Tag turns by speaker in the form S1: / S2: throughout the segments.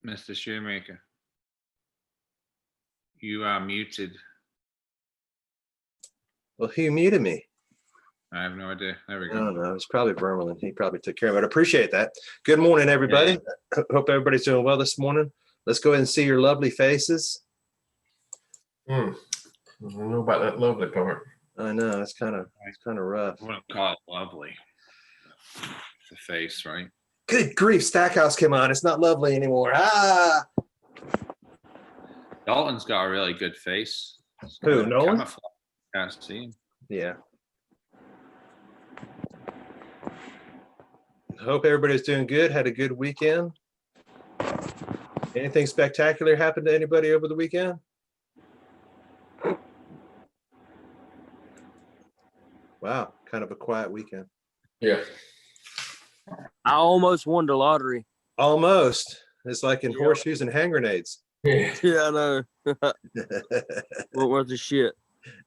S1: Mr. Shoemaker, you are muted.
S2: Well, who muted me?
S1: I have no idea. There we
S2: I
S1: go.
S2: don't know. It's probably Vermelin. He probably took care of it. I appreciate that. Good morning, everybody. Hope everybody's doing well this morning. Let's go ahead and see your lovely faces.
S3: I don't know about that lovely part.
S2: I know it's kind of rough.
S1: I wouldn't call it lovely. The face, right?
S2: Good grief, Stackhouse came on. It's not lovely anymore. Ah,
S1: Dalton's got a really good face. It's
S2: Who,
S1: kind of
S2: Nolan?
S1: camouflage. Can't see him.
S2: yeah. Hope everybody's doing good. Had a good weekend. Anything spectacular happened to anybody over the weekend? Wow, kind of a quiet weekend.
S3: Yeah.
S4: I almost won the lottery.
S2: Almost. It's like in
S4: Yeah.
S2: horseshoes and hand grenades.
S3: Yeah.
S4: Yeah, I know. What was the shit?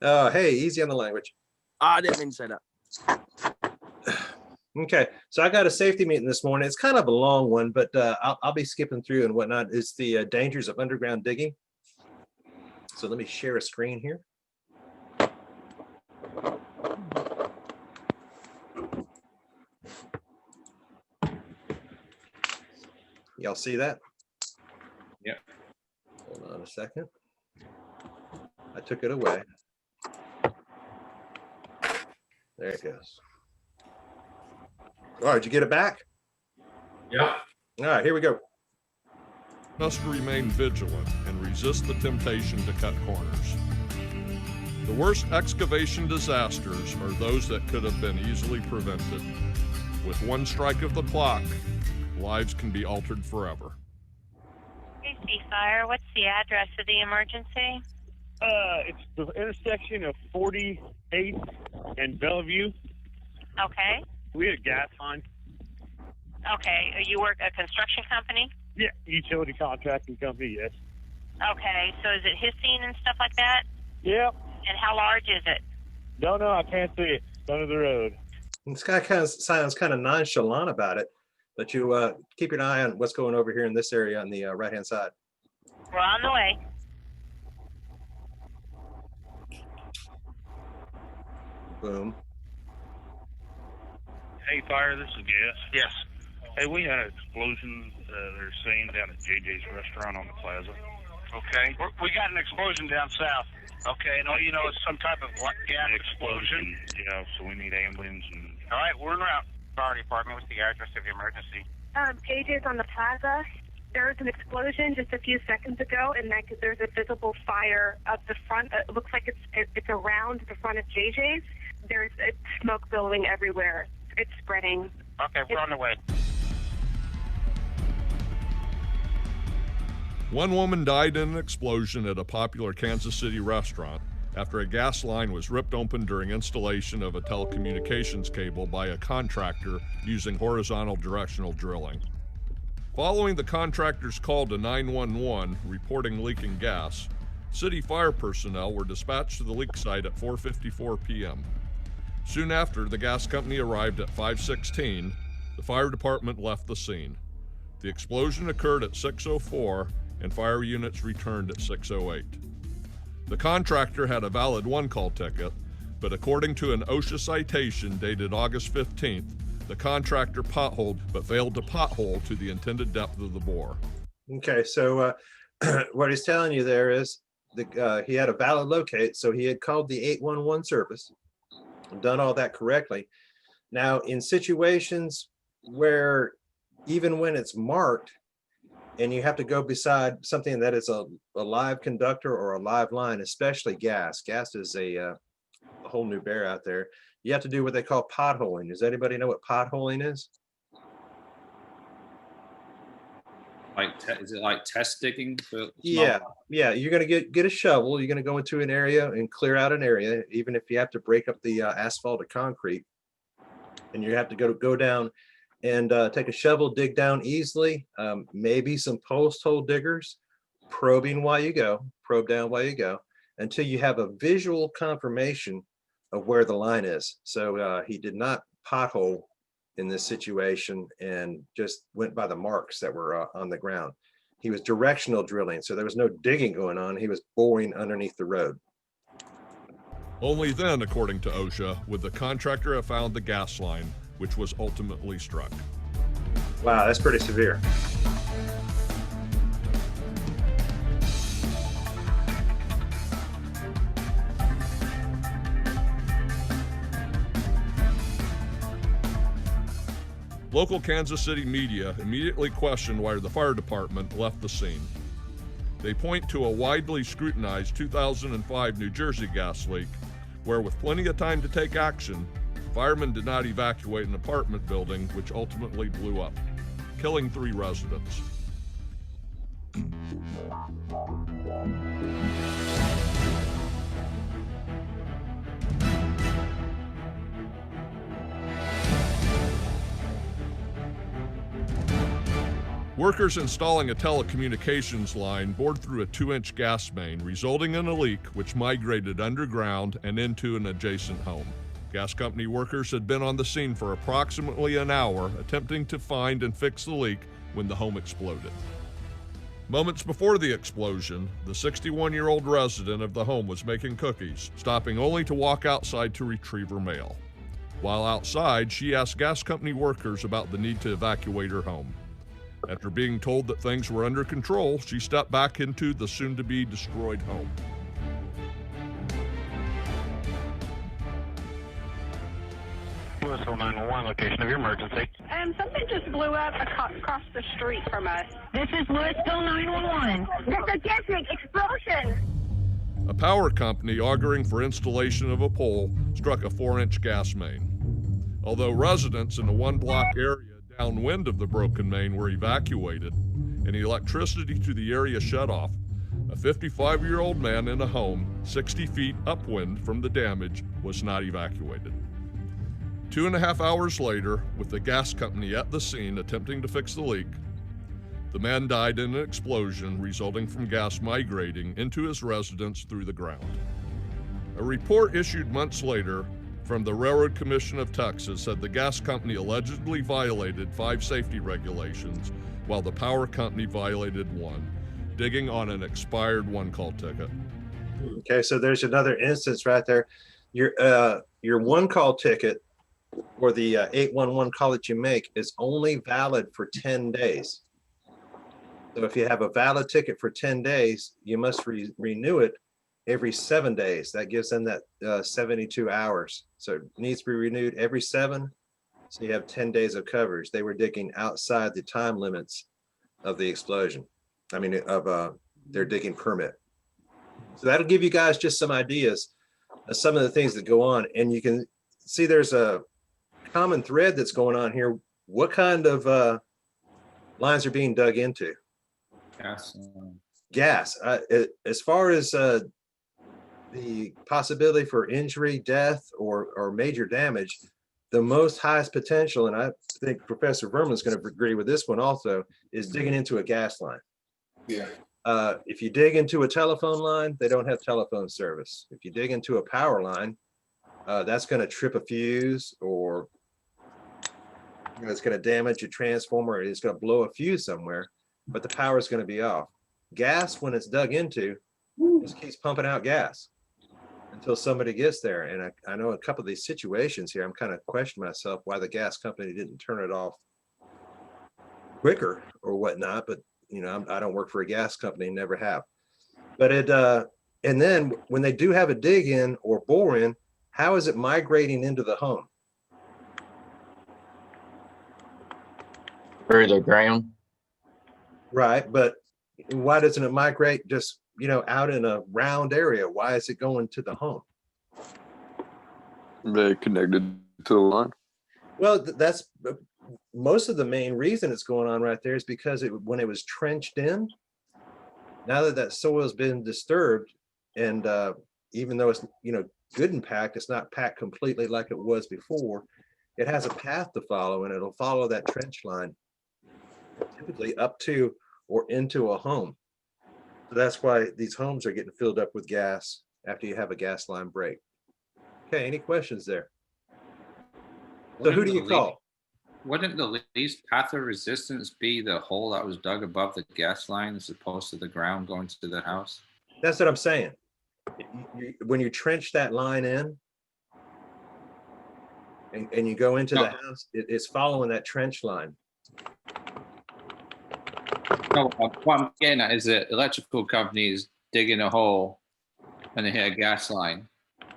S2: Oh, hey, easy on the language.
S4: I didn't mean to say that.
S2: Okay, so I got a safety meeting this morning. It's kind of a long one, but I'll be skipping through and whatnot. It's the dangers of underground digging. So let me share a screen here. Y'all see that?
S1: Yeah.
S2: Hold on a second. I took it away. There it goes. All right, did you get it back?
S3: Yeah.
S2: All right, here we go.
S5: Must remain vigilant and resist the temptation to cut corners. The worst excavation disasters are those that could have been easily prevented. With one strike of the clock, lives can be altered forever.
S6: Safety Fire, what's the address of the emergency?
S7: It's the intersection of 48th and Bellevue.
S6: Okay.
S7: We had a gas line.
S6: Okay. You work at a construction company?
S7: Yeah, utility contracting company, yes.
S6: Okay. So is it hissing and stuff like that?
S7: Yeah.
S6: And how large is it?
S7: No, I can't see it. It's under the road.
S2: This guy kind of sounds kind of nonchalant about it, but you keep your eye on what's going over here in this area on the right-hand side.
S6: We're on the way.
S2: Boom.
S8: Hey, Fire, this is Gas. Yes. Hey, we had an explosion they're saying down at JJ's restaurant on the plaza. Okay. We got an explosion down south. Okay, no, you know, it's some type of gas explosion. Yeah, so we need ambulance and... All right, we're en route. Fire department, what's the address of the emergency?
S9: JJ's on the plaza. There was an explosion just a few seconds ago, and there's a visible fire up the front. It looks like it's around the front of JJ's. There's smoke billowing everywhere. It's spreading.
S8: Okay, we're on the way.
S5: One woman died in an explosion at a popular Kansas City restaurant after a gas line was ripped open during installation of a telecommunications cable by a contractor using horizontal directional drilling. Following the contractor's call to 911 reporting leaking gas, city fire personnel were dispatched to the leak site at 4:54 p.m. Soon after the gas company arrived at 5:16, the fire department left the scene. The explosion occurred at 6:04 and fire units returned at 6:08. The contractor had a valid one-call ticket, but according to an OSHA citation dated August 15th, the contractor potholed but failed to pothole to the intended depth of the bore.
S2: Okay, so what he's telling you there is he had a valid locate, so he had called the 811 service, done all that correctly. Now, in situations where even when it's marked and you have to go beside something that is a live conductor or a live line, especially gas is a whole new bear out there. You have to do what they call potholing. Does anybody know what potholing is?
S1: Like, is it like test digging? For
S2: Yeah. You're gonna get a shovel. You're gonna go into an area and clear out an area, even if you have to break up the asphalt or concrete, and you have to go down and take a shovel, dig down easily. Maybe some post hole diggers, probing while you go, probe down while you go, until you have a visual confirmation of where the line is. So he did not pothole in this situation and just went by the marks that were on the ground. he was directional drilling, so there was no digging going on. He was boring underneath the road.
S5: Only then, according to OSHA, would the contractor have found the gas line, which was ultimately struck.
S2: Wow, that's pretty severe.
S5: Local Kansas City media immediately questioned why the fire department left the scene. They point to a widely scrutinized 2005 New Jersey gas leak, where with plenty of time to take action, firemen did not evacuate an apartment building, which ultimately blew up, killing 3 residents. Workers installing a telecommunications line bored through a 2-inch gas main, resulting in a leak which migrated underground and into an adjacent home. Gas company workers had been on the scene for approximately an hour, attempting to find and fix the leak when the home exploded. Moments before the explosion, the 61-year-old resident of the home was making cookies, stopping only to walk outside to retrieve her mail. While outside, she asked gas company workers about the need to evacuate her home. After being told that things were under control, she stepped back into the soon-to-be destroyed home.
S8: USO 911, location of your emergency.
S9: Something just blew up across the street from us.
S6: This is Louisville 911.
S9: There's a gas leak explosion.
S5: A power company arguing for installation of a pole struck a 4-inch gas main. Although residents in a 1-block area downwind of the broken main were evacuated and electricity to the area shut off, a 55-year-old man in a home 60 feet upwind from the damage was not evacuated. 2.5 hours later, with the gas company at the scene attempting to fix the leak, the man died in an explosion resulting from gas migrating into his residence through the ground. A report issued months later from the Railroad Commission of Texas said the gas company allegedly violated 5 safety regulations, while the power company violated 1, digging on an expired one-call ticket.
S2: Okay, so there's another instance right there. Your one-call ticket or the 811 call that you make is only valid for 10 days. So if you have a valid ticket for 10 days, you must renew it every 7 days. That gives them that 72 hours. So it needs to be renewed every 7. So you have 10 days of coverage. They were digging outside the time limits of the explosion. I mean, of their digging permit. So that'll give you guys just some ideas of some of the things that go on. And you can see there's a common thread that's going on here. What kind of lines are being dug into? Gas. As far as the possibility for injury, death, or major damage, the most highest potential, and I think Professor Verman's going to agree with this one also, is digging into a gas line.
S3: Yeah.
S2: If you dig into a telephone line, they don't have telephone service. If you dig into a power line, that's going to trip a fuse, or it's going to damage a transformer, or it's going to blow a fuse somewhere, but the power is going to be off. Gas, when it's dug into, just keeps pumping out gas until somebody gets there. And I know a couple of these situations here, I'm kind of questioning myself why the gas company didn't turn it off quicker or whatnot, but you know, I don't work for a gas company, never have. But and then when they do have a dig in or bore in, how is it migrating into the home?
S10: Through the ground.
S2: Right, but why doesn't it migrate just, you know, out in a round area? Why is it going to the home?
S11: They connected to the line.
S2: Well, that's most of the main reason it's going on right there is because when it was trenched in, now that soil has been disturbed, and even though it's, you know, good and packed, it's not packed completely like it was before. It has a path to follow, and it'll follow that trench line, typically up to or into a home. So that's why these homes are getting filled up with gas after you have a gas line break. Okay, any questions there? So who do you call?
S10: Wouldn't the least path of resistance be the hole that was dug above the gas line as opposed to the ground going to the house?
S2: That's what I'm saying. When you trench that line in and you go into the house, it's following that trench line.
S10: No, what I'm getting at is that electrical companies digging a hole and they hit a gas line.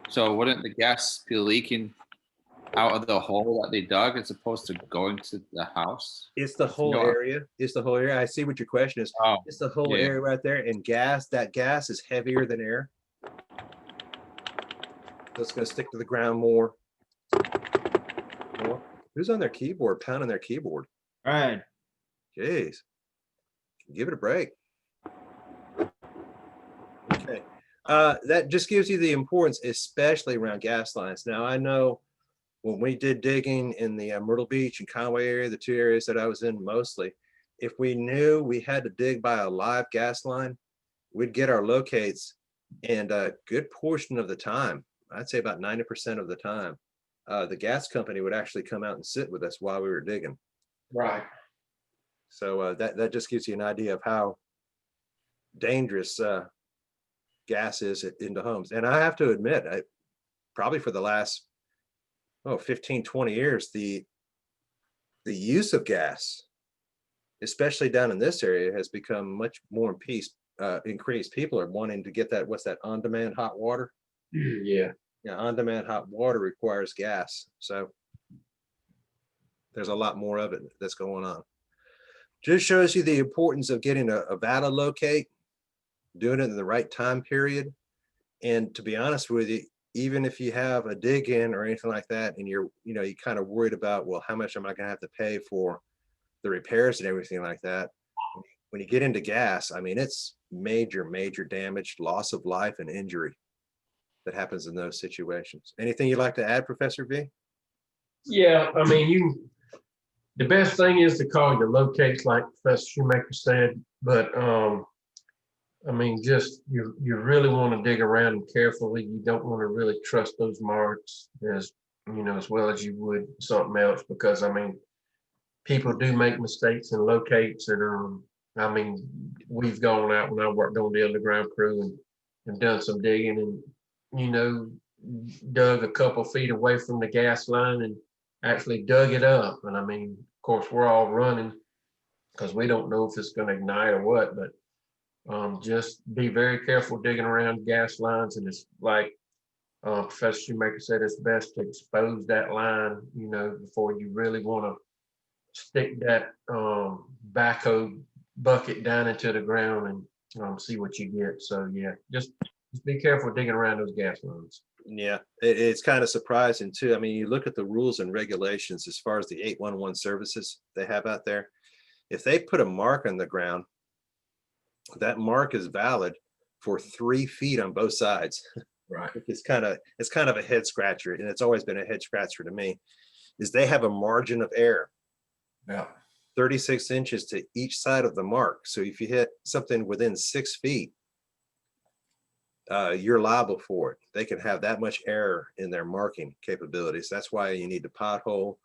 S10: So wouldn't the gas be leaking out of the hole that they dug as opposed to going to the house?
S2: It's the whole area. It's the whole area. I see what your question is.
S10: Oh,
S2: It's the whole
S10: yeah.
S2: area right there. And that gas is heavier than air. So it's going to stick to the ground more. Who's on their keyboard, pounding their keyboard?
S4: All right.
S2: Jeez. Give it a break. Okay. That just gives you the importance, especially around gas lines. Now, I know when we did digging in the Myrtle Beach and Conway area, the two areas that I was in mostly, if we knew we had to dig by a live gas line, we'd get our locates, and a good portion of the time, I'd say about 90% of the time, the gas company would actually come out and sit with us while we were digging.
S3: Right.
S2: So that just gives you an idea of how dangerous gas is into homes. And I have to admit, probably for the last 15, 20 years, the use of gas, especially down in this area, has become much more increased. People are wanting to get that, what's that, on-demand hot water?
S3: Yeah.
S2: Yeah, on-demand hot water requires gas. So there's a lot more of it that's going on. Just shows you the importance of getting a valid locate, doing it in the right time period. And to be honest with you, even if you have a dig in or anything like that, and you're kind of worried about, well, how much am I going to have to pay for the repairs and everything like that? When you get into gas, I mean, it's major, major damage, loss of life and injury that happens in those situations. Anything you'd like to add, Professor V?
S3: Yeah, I mean, the best thing is to call your locates, like Professor Shoemaker said, but I mean, just you really want to dig around them carefully. You don't want to really trust those marks as well as you would something else, because I mean, people do make mistakes in locates, and I mean, we've gone out when I worked on the underground crew and done some digging, and dug a couple feet away from the gas line and actually dug it up. And I mean, of course, we're all running because we don't know if it's going to ignite or what, but just be very careful digging around gas lines. And it's like Professor Shoemaker said, it's best to expose that line, before you really want to stick that backhoe bucket down into the ground and see what you get. So yeah, just be careful digging around those gas lines.
S2: Yeah, it's kind of surprising too. I mean, you look at the rules and regulations as far as the 811 services they have out there. If they put a mark on the ground, that mark is valid for 3 feet on both sides.
S3: Right.
S2: It's kind of a head scratcher, and it's always been a head scratcher to me, is they have a margin of error.
S3: Yeah.
S2: 36 inches to each side of the mark. So if you hit something within 6 feet, you're liable for it. They can have that much error in their marking capabilities. That's why you need to pothole,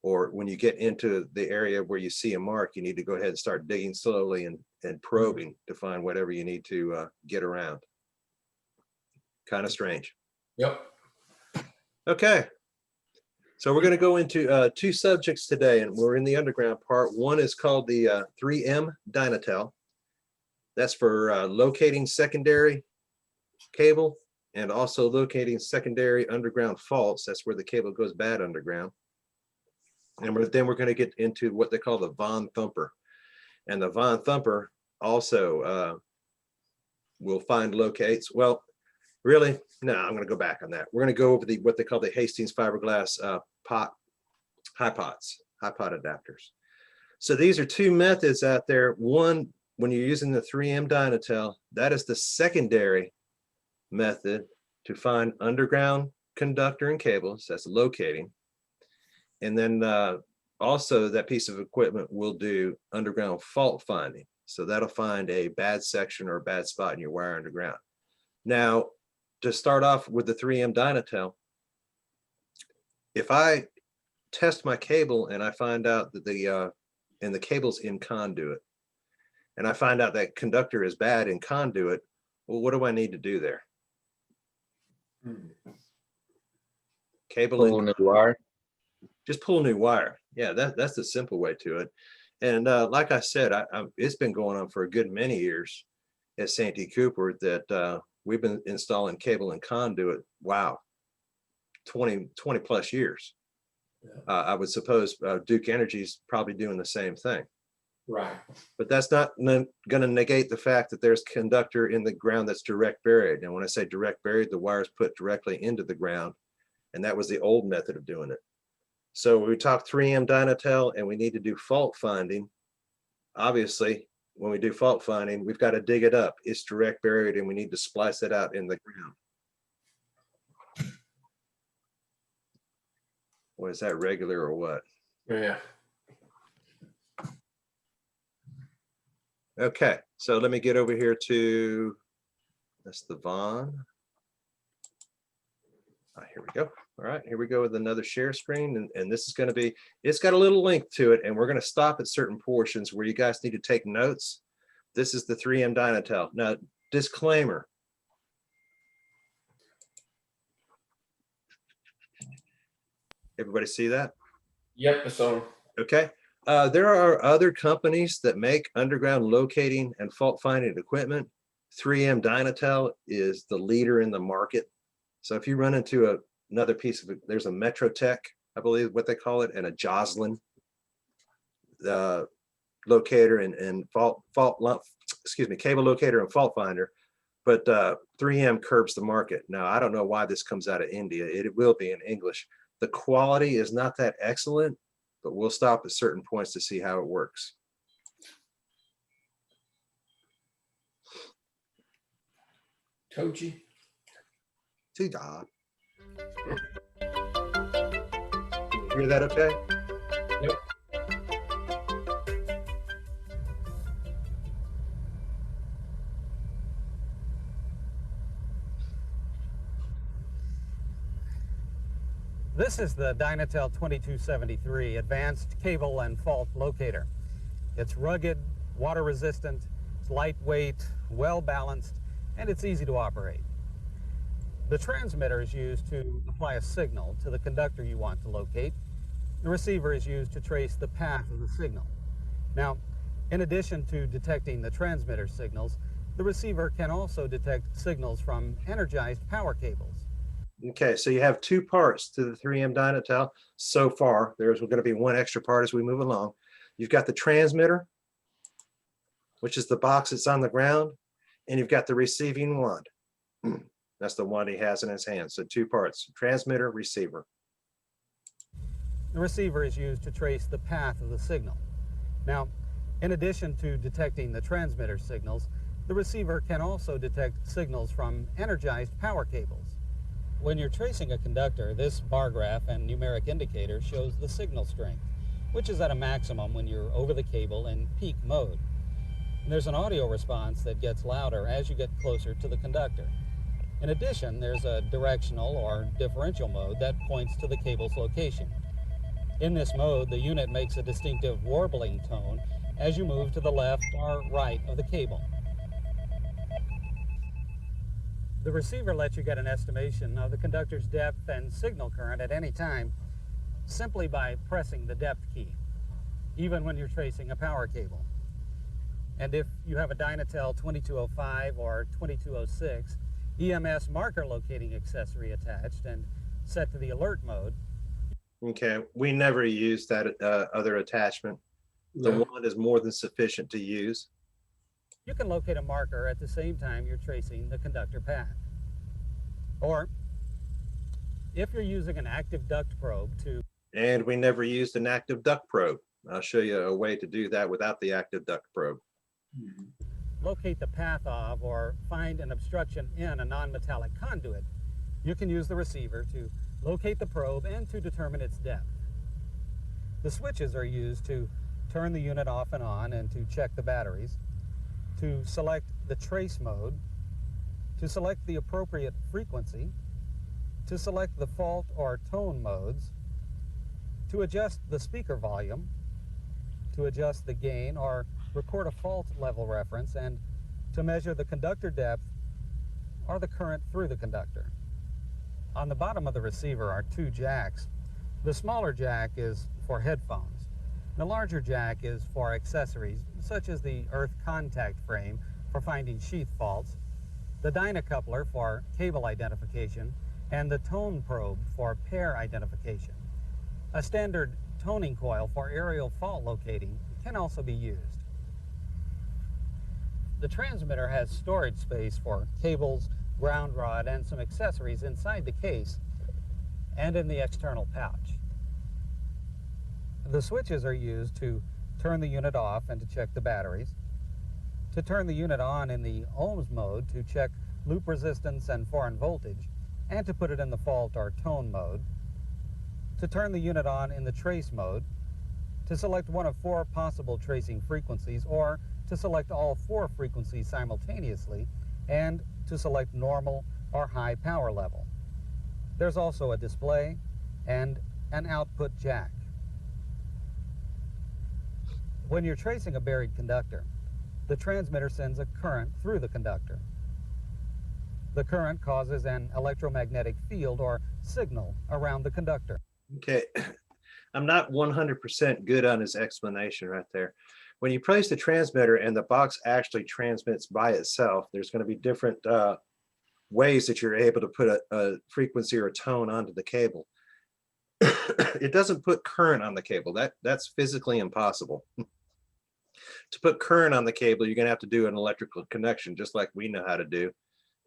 S2: or when you get into the area where you see a mark, you need to go ahead and start digging slowly and probing to find whatever you need to get around. Kind of strange.
S3: Yep.
S2: Okay. So we're going to go into 2 subjects today, and we're in the underground part. One is called the 3M Dynatel. That's for locating secondary cable and also locating secondary underground faults. That's where the cable goes bad underground. And then we're going to get into what they call the Von Thumper. And the Von Thumper also will find locates. Well, really, no, I'm going to go back on that. We're going to go over what they call the Hastings fiberglass high pot adapters. So these are 2 methods out there. One, when you're using the 3M Dynatel, that is the secondary method to find underground conductor and cables. That's locating. And then also that piece of equipment will do underground fault finding. So that'll find a bad section or a bad spot in your wire underground. Now, to start off with the 3M Dynatel, if I test my cable and I find out that the cable's in conduit, and I find out that conductor is bad in conduit, well, what do I need to do there? Cable in,
S11: Pull new wire.
S2: just pull new wire. Yeah, that's the simple way to it. And like I said, it's been going on for a good many years at Santee Cooper that we've been installing cable and conduit. Wow, 20 plus years. I would suppose Duke Energy's probably doing the same thing.
S3: Right.
S2: But that's not going to negate the fact that there's conductor in the ground that's direct buried. And when I say direct buried, the wire's put directly into the ground. And that was the old method of doing it. So we talk 3M Dynatel and we need to do fault finding. Obviously, when we do fault finding, we've got to dig it up. It's direct buried and we need to splice it out in the ground. What is that, regular or what?
S3: Yeah.
S2: Okay, so let me get over here to, that's the Vaughn. Here we go. All right, here we go with another share screen. And this is going to be, it's got a little link to it, and we're going to stop at certain portions where you guys need to take notes. This is the 3M Dynatel. Now, disclaimer. Everybody see that?
S3: Yep, it's on.
S2: Okay. There are other companies that make underground locating and fault finding equipment. 3M Dynatel is the leader in the market. So if you run into another piece of it, there's a Metrotech, I believe what they call it, and a Joslin locator and cable locator and fault finder. But 3M curbs the market. Now, I don't know why this comes out of India. It will be in English. The quality is not that excellent, but we'll stop at certain points to see how it works.
S3: Toji.
S2: See-da. Hear that okay?
S3: Yep.
S12: This is the Dynatel 2273 Advanced Cable and Fault Locator. It's rugged, water resistant, it's lightweight, well balanced, and it's easy to operate. The transmitter is used to apply a signal to the conductor you want to locate. The receiver is used to trace the path of the signal. Now, in addition to detecting the transmitter signals, the receiver can also detect signals from energized power cables.
S2: Okay, so you have two parts to the 3M Dynatel so far. There's going to be one extra part as we move along. You've got the transmitter, which is the box that's on the ground, and you've got the receiving wand. That's the one he has in his hand. So two parts, transmitter, receiver.
S12: The receiver is used to trace the path of the signal. Now, in addition to detecting the transmitter signals, the receiver can also detect signals from energized power cables. When you're tracing a conductor, this bar graph and numeric indicator shows the signal strength, which is at a maximum when you're over the cable in peak mode. And there's an audio response that gets louder as you get closer to the conductor. In addition, there's a directional or differential mode that points to the cable's location. In this mode, the unit makes a distinctive warbling tone as you move to the left or right of the cable. The receiver lets you get an estimation of the conductor's depth and signal current at any time simply by pressing the depth key, even when you're tracing a power cable. And if you have a Dynatel 2205 or 2206 EMS marker locating accessory attached and set to the alert mode.
S2: Okay, we never use that other attachment. The one is more than sufficient to use.
S12: You can locate a marker at the same time you're tracing the conductor path. Or if you're using an active duct probe to...
S2: And we never used an active duct probe. I'll show you a way to do that without the active duct probe.
S12: Locate the path of or find an obstruction in a non-metallic conduit, you can use the receiver to locate the probe and to determine its depth. The switches are used to turn the unit off and on and to check the batteries, to select the trace mode, to select the appropriate frequency, to select the fault or tone modes, To adjust the speaker volume, to adjust the gain or record a fault level reference, and to measure the conductor depth or the current through the conductor. On the bottom of the receiver are two jacks. The smaller jack is for headphones. The larger jack is for accessories, such as the earth contact frame for finding sheath faults, the Dyna coupler for cable identification, and the tone probe for pair identification. A standard toning coil for aerial fault locating can also be used. The transmitter has storage space for cables, ground rod, and some accessories inside the case and in the external pouch. The switches are used to turn the unit off and to check the batteries, to turn the unit on in the ohms mode to check loop resistance and foreign voltage, and to put it in the fault or tone mode, to turn the unit on in the trace mode, to select one of 4 possible tracing frequencies, or to select all 4 frequencies simultaneously, and to select normal or high power level. There's also a display and an output jack. When you're tracing a buried conductor, the transmitter sends a current through the conductor. The current causes an electromagnetic field or signal around the conductor.
S2: Okay, I'm not 100% good on his explanation right there. When you place the transmitter and the box actually transmits by itself, there's going to be different ways that you're able to put a frequency or a tone onto the cable. It doesn't put current on the cable. That's physically impossible. To put current on the cable, you're going to have to do an electrical connection, just like we know how to do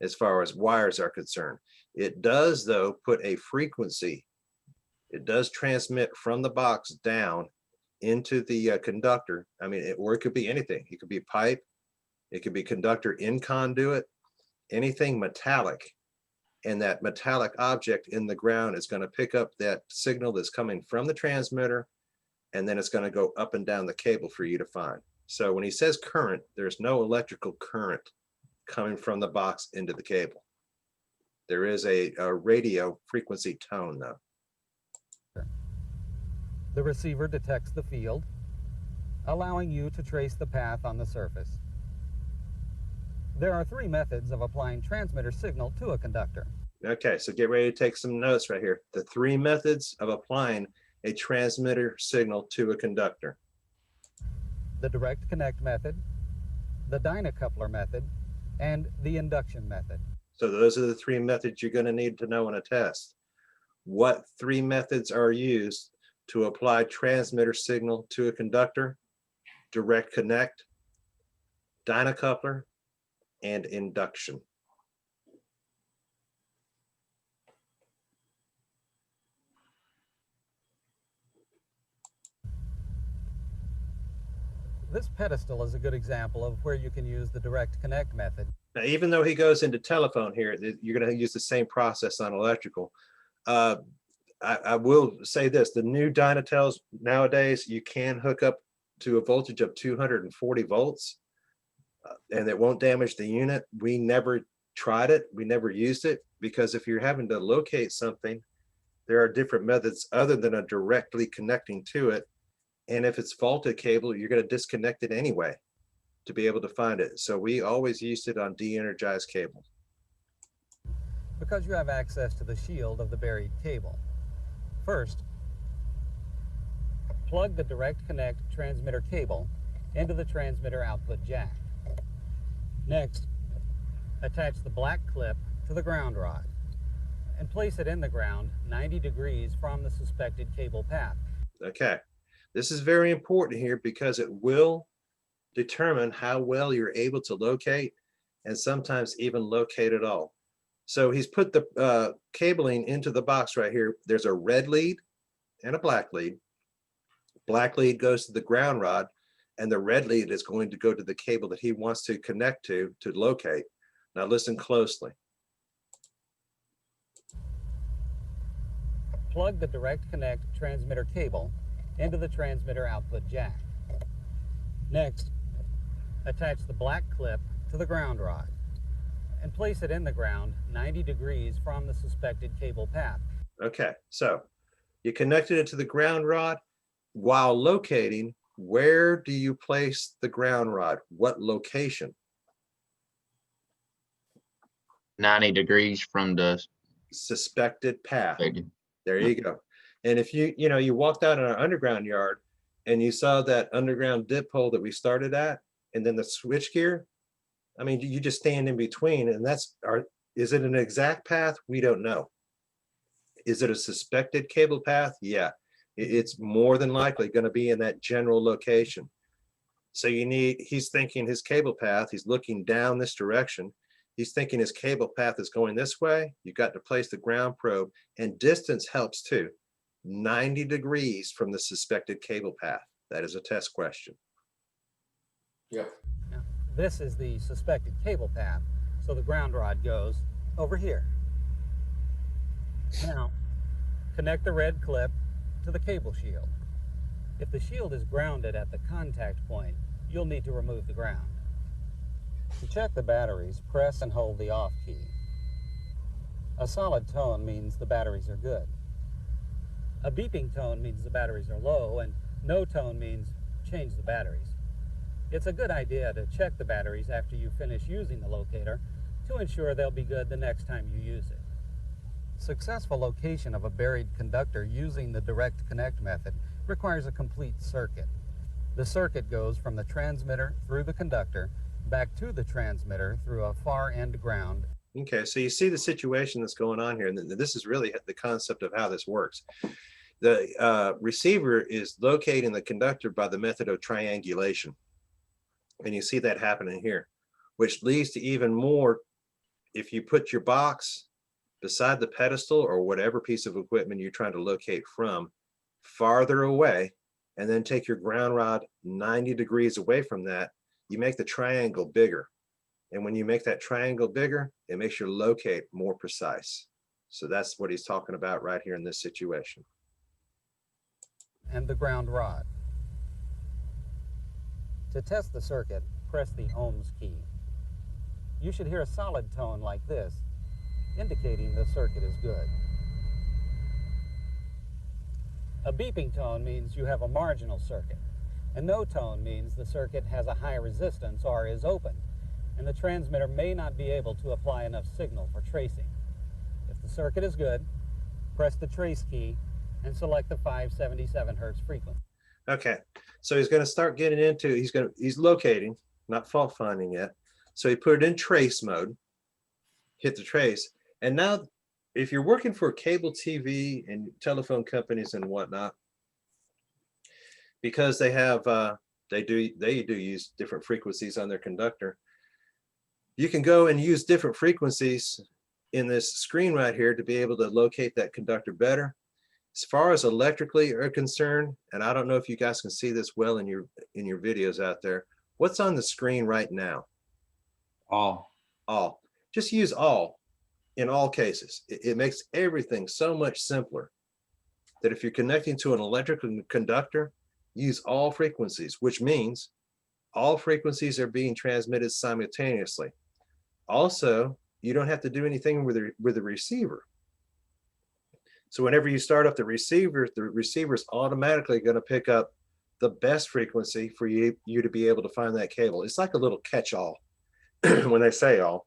S2: as far as wires are concerned. It does, though, put a frequency. It does transmit from the box down into the conductor. I mean, or it could be anything. It could be pipe. It could be conductor in conduit, anything metallic. And that metallic object in the ground is going to pick up that signal that's coming from the transmitter, and then it's going to go up and down the cable for you to find. So when he says current, there's no electrical current coming from the box into the cable. There is a radio frequency tone, though.
S12: The receiver detects the field, allowing you to trace the path on the surface. There are 3 methods of applying transmitter signal to a conductor.
S2: Okay, so get ready to take some notes right here. The 3 methods of applying a transmitter signal to a conductor.
S12: The direct connect method, the Dyna coupler method, and the induction method.
S2: So those are the 3 methods you're going to need to know in a test. What 3 methods are used to apply transmitter signal to a conductor? Direct connect, Dyna coupler, and induction.
S12: This pedestal is a good example of where you can use the direct connect method.
S2: Now, even though he goes into telephone here, you're going to use the same process on electrical. I will say this, the new Dynatels nowadays, you can hook up to a voltage of 240 volts and it won't damage the unit. We never tried it. We never used it, because if you're having to locate something, there are different methods other than a directly connecting to it. And if it's faulted cable, you're going to disconnect it anyway to be able to find it. So we always used it on de-energized cable.
S12: Because you have access to the shield of the buried cable. First, plug the direct connect transmitter cable into the transmitter output jack. Next, attach the black clip to the ground rod and place it in the ground 90 degrees from the suspected cable path.
S2: Okay, this is very important here because it will determine how well you're able to locate, and sometimes even locate at all. So he's put the cabling into the box right here. There's a red lead and a black lead. Black lead goes to the ground rod, and the red lead is going to go to the cable that he wants to connect to locate. Now listen closely.
S12: Plug the direct connect transmitter cable into the transmitter output jack. Next, attach the black clip to the ground rod and place it in the ground 90 degrees from the suspected cable path.
S2: Okay, so You connected it to the ground rod. While locating, where do you place the ground rod? What location?
S13: 90 degrees from the
S2: Suspected path.
S13: suspected.
S2: There you go. And if you walked out in our underground yard and you saw that underground dip hole that we started at, and then the switch gear, I mean, you just stand in between, and is it an exact path? We don't know. Is it a suspected cable path? Yeah, it's more than likely going to be in that general location. So he's thinking his cable path, he's looking down this direction. He's thinking his cable path is going this way. You got to place the ground probe, and distance helps too. 90 degrees from the suspected cable path. That is a test question.
S12: Now, this is the suspected cable path. So the ground rod goes over here. Now, connect the red clip to the cable shield. If the shield is grounded at the contact point, you'll need to remove the ground. To check the batteries, press and hold the off key. A solid tone means the batteries are good. A beeping tone means the batteries are low, and no tone means change the batteries. It's a good idea to check the batteries after you finish using the locator to ensure they'll be good the next time you use it. Successful location of a buried conductor using the direct connect method requires a complete circuit. The circuit goes from the transmitter through the conductor back to the transmitter through a far end ground.
S2: Okay, so you see the situation that's going on here, and this is really the concept of how this works. The receiver is locating the conductor by the method of triangulation. And you see that happening here, which leads to even more. If you put your box beside the pedestal or whatever piece of equipment you're trying to locate from farther away, and then take your ground rod 90 degrees away from that, you make the triangle bigger. And when you make that triangle bigger, it makes your locate more precise. So that's what he's talking about right here in this situation.
S12: And the ground rod. To test the circuit, press the ohms key. You should hear a solid tone like this, indicating the circuit is good. A beeping tone means you have a marginal circuit. A no tone means the circuit has a high resistance or is open, and the transmitter may not be able to apply enough signal for tracing. If the circuit is good, press the trace key and select the 577 Hertz frequency.
S2: Okay, so he's going to start getting into, he's locating, not fault finding yet. So he put it in trace mode, hit the trace. And now if you're working for cable TV and telephone companies and whatnot, because they have, they do use different frequencies on their conductor, you can go and use different frequencies in this screen right here to be able to locate that conductor better. As far as electrically are concerned, and I don't know if you guys can see this well in your videos out there, what's on the screen right now?
S10: All.
S2: Just use all in all cases. It makes everything so much simpler that if you're connecting to an electrical conductor, use all frequencies, which means all frequencies are being transmitted simultaneously. Also, you don't have to do anything with the receiver. So whenever you start up the receiver's automatically going to pick up the best frequency for you to be able to find that cable. It's like a little catch-all when they say all.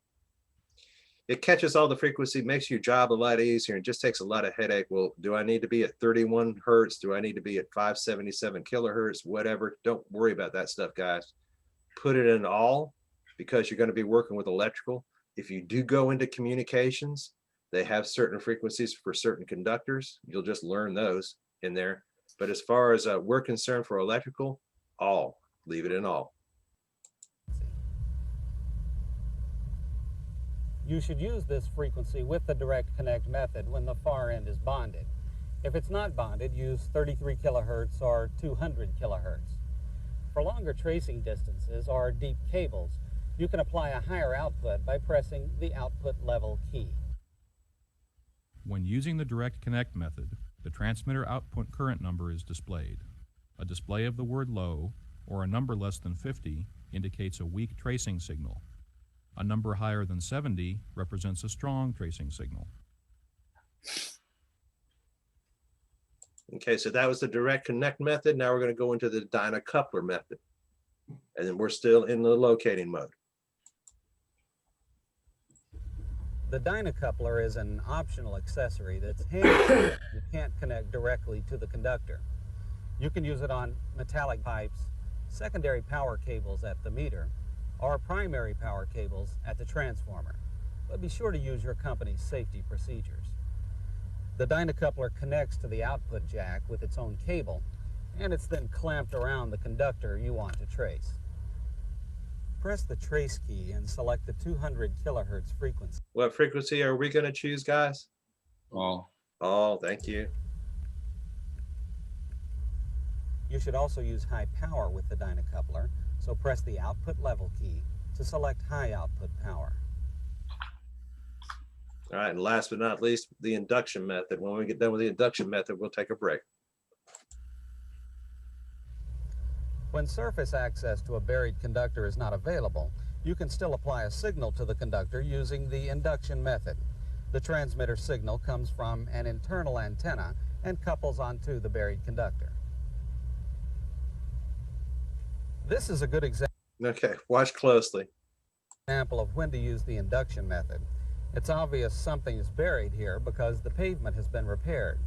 S2: It catches all the frequency, makes your job a lot easier, and just takes a lot of headache. Well, do I need to be at 31 Hertz? Do I need to be at 577 kilohertz? Whatever. Don't worry about that stuff, guys. Put it in all, because you're going to be working with electrical. If you do go into communications, they have certain frequencies for certain conductors. You'll just learn those in there. But as far as we're concerned for electrical, all. Leave it in all.
S12: You should use this frequency with the direct connect method when the far end is bonded. If it's not bonded, use 33 kilohertz or 200 kilohertz. For longer tracing distances or deep cables, you can apply a higher output by pressing the output level key.
S14: When using the direct connect method, the transmitter output current number is displayed. A display of the word low or a number less than 50 indicates a weak tracing signal. A number higher than 70 represents a strong tracing signal.
S2: Okay, so that was the direct connect method. Now we're going to go into the Dyna coupler method. And then we're still in the locating mode.
S12: The Dyna coupler is an optional accessory that's handy. You can't connect directly to the conductor. You can use it on metallic pipes, secondary power cables at the meter, or primary power cables at the transformer. But be sure to use your company's safety procedures. The Dyna coupler connects to the output jack with its own cable, and it's then clamped around the conductor you want to trace. Press the trace key and select the 200 kilohertz frequency.
S2: What frequency are we going to choose, guys?
S10: All.
S2: All, thank you.
S12: You should also use high power with the Dyna coupler, so press the output level key to select high output power.
S2: All right, and last but not least, the induction method. When we get done with the induction method, we'll take a break.
S12: When surface access to a buried conductor is not available, you can still apply a signal to the conductor using the induction method. The transmitter signal comes from an internal antenna and couples onto the buried conductor. This is a good example.
S2: Okay, watch closely.
S12: Of when to use the induction method. It's obvious something is buried here because the pavement has been repaired.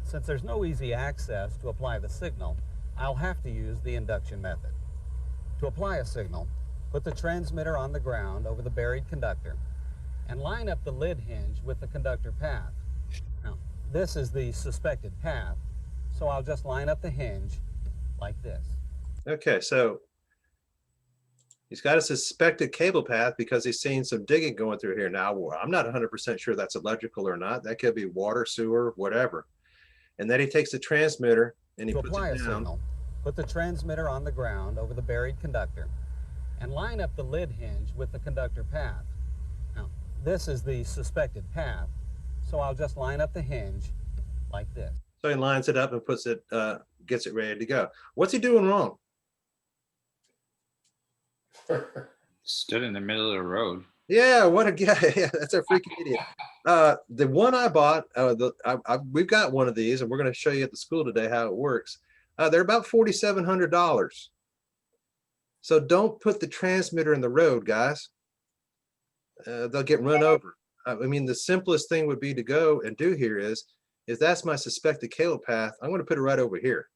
S12: Since there's no easy access to apply the signal, I'll have to use the induction method. To apply a signal, put the transmitter on the ground over the buried conductor and line up the lid hinge with the conductor path. Now, this is the suspected path, so I'll just line up the hinge like this.
S2: Okay, so he's got a suspected cable path because he's seen some digging going through here. Now, I'm not 100% sure that's electrical or not. That could be water, sewer, whatever. And then he takes the transmitter and he puts
S12: apply
S2: it
S12: a
S2: down.
S12: signal, put the transmitter on the ground over the buried conductor and line up the lid hinge with the conductor path. Now, this is the suspected path, so I'll just line up the hinge like this.
S2: So he lines it up and puts it, gets it ready to go. What's he doing wrong?
S10: Stood in the middle of the road.
S2: Yeah, what a guy. Yeah, that's a freaking idiot. The one I bought, we've got one of these and we're going to show you at the school today how it works. They're about $4,700. So don't put the transmitter in the road, guys. They'll get run over. I mean, the simplest thing would be to go and do here is that's my suspected cable path. I'm going to put it right over here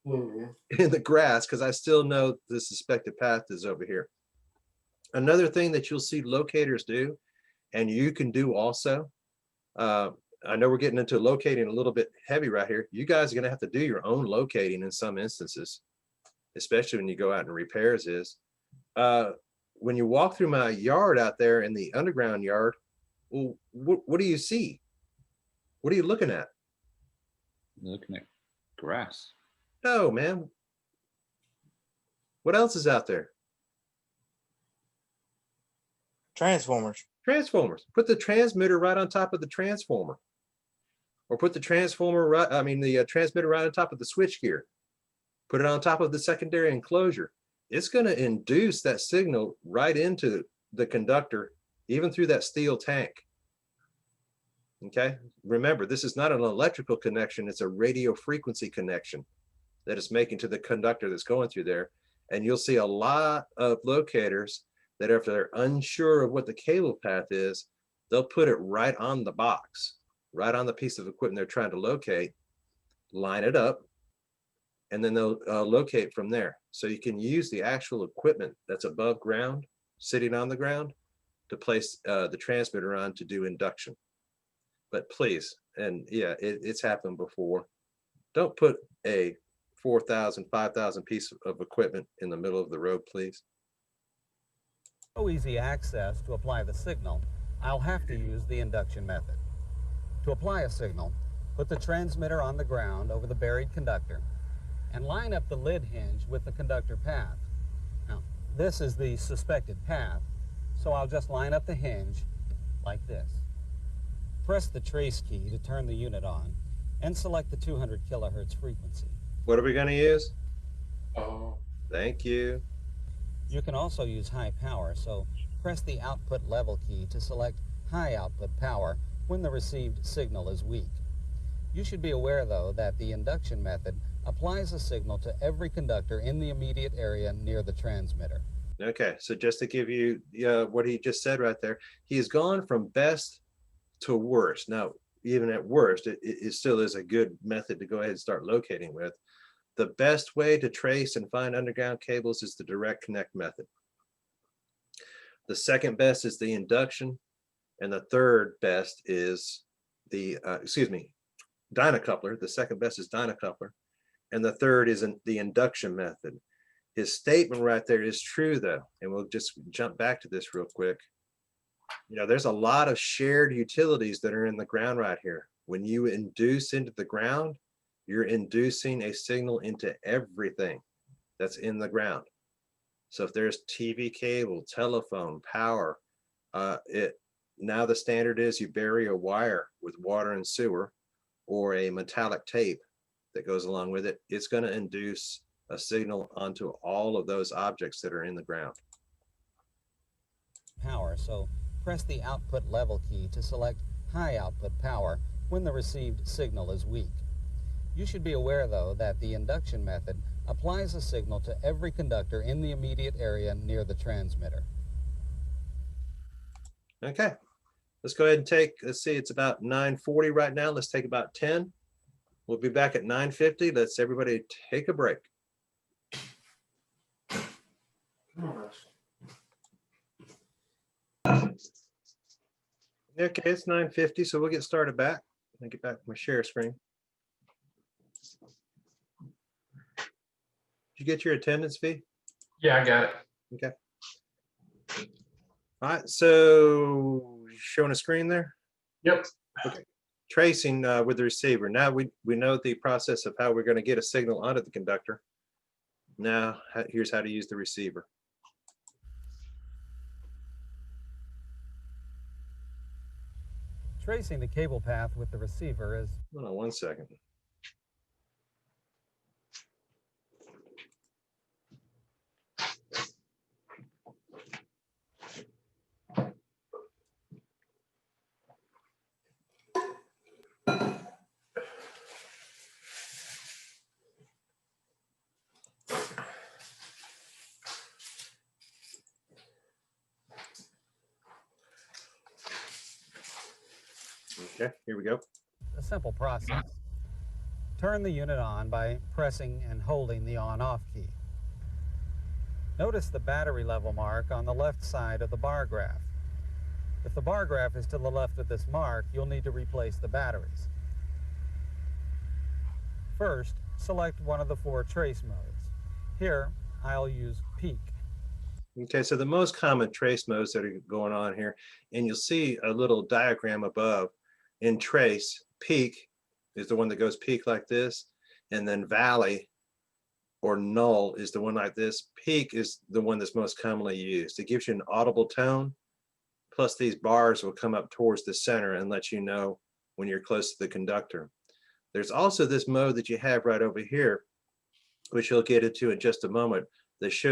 S2: in the grass because I still know the suspected path is over here. Another thing that you'll see locators do, and you can do also, I know we're getting into locating a little bit heavy right here. You guys are going to have to do your own locating in some instances, especially when you go out and repairs is. When you walk through my yard out there in the underground yard, well, what do you see? What are you looking at?
S10: Looking at grass.
S2: No, man. What else is out there?
S15: Transformers.
S2: Transformers. Put the transmitter right on top of the transformer. Or put the transformer right, the transmitter right on top of the switchgear. Put it on top of the secondary enclosure. It's going to induce that signal right into the conductor, even through that steel tank. Okay, remember, this is not an electrical connection, it's a radio frequency connection that it's making to the conductor that's going through there. And you'll see a lot of locators that if they're unsure of what the cable path is, they'll put it right on the box, right on the piece of equipment they're trying to locate, line it up, and then they'll locate from there. So you can use the actual equipment that's above ground, sitting on the ground, to place the transmitter on to do induction. But please, and yeah, it's happened before, don't put a 4,000, 5,000 piece of equipment in the middle of the road, please.
S12: No easy access to apply the signal, I'll have to use the induction method. To apply a signal, put the transmitter on the ground over the buried conductor and line up the lid hinge with the conductor path. Now, this is the suspected path, so I'll just line up the hinge like this. Press the trace key to turn the unit on and select the 200 kilohertz frequency.
S2: What are we going to use? Thank you.
S12: You can also use high power, so press the output level key to select high output power when the received signal is weak. You should be aware, though, that the induction method applies a signal to every conductor in the immediate area near the transmitter.
S2: Okay, so just to give you what he just said right there, he has gone from best to worst. Now, even at worst, it still is a good method to go ahead and start locating with. The best way to trace and find underground cables is the direct connect method. The second best is the induction, and the third best is the, Dyna coupler. The second best is Dyna coupler, and the third is the induction method. His statement right there is true, though, and we'll just jump back to this real quick. You know, there's a lot of shared utilities that are in the ground right here. When you induce into the ground, you're inducing a signal into everything that's in the ground. So if there's TV cable, telephone, power, now the standard is you bury a wire with water and sewer or a metallic tape that goes along with it. It's going to induce a signal onto all of those objects that are in the ground.
S12: Power, so press the output level key to select high output power when the received signal is weak. You should be aware, though, that the induction method applies a signal to every conductor in the immediate area near the transmitter.
S2: Okay, let's go ahead and take, let's see, it's about 9:40 right now. Let's take about 10. We'll be back at 9:50. Let's everybody take a break. Okay, it's 9:50, so we'll get started back. Let me get back to my share screen. Did you get your attendance fee?
S3: Yeah, I got it.
S2: Okay. All right, so showing a screen there?
S3: Yep.
S2: Okay. Tracing with the receiver. Now we know the process of how we're going to get a signal onto the conductor. Now here's how to use the receiver.
S12: Tracing the cable path with the receiver is...
S2: Hold on one second. Okay, here we go.
S12: A simple process. Turn the unit on by pressing and holding the on-off key. Notice the battery level mark on the left side of the bar graph. If the bar graph is to the left of this mark, you'll need to replace the batteries. First, select one of the 4 trace modes. Here, I'll use peak.
S2: Okay, so the most common trace modes that are going on here, and you'll see a little diagram above. In trace, peak is the one that goes peak like this, and then valley or null is the one like this. Peak is the one that's most commonly used. It gives you an audible tone, plus these bars will come up towards the center and let you know when you're close to the conductor. There's also this mode that you have right over here, which you'll get into in just a moment, that's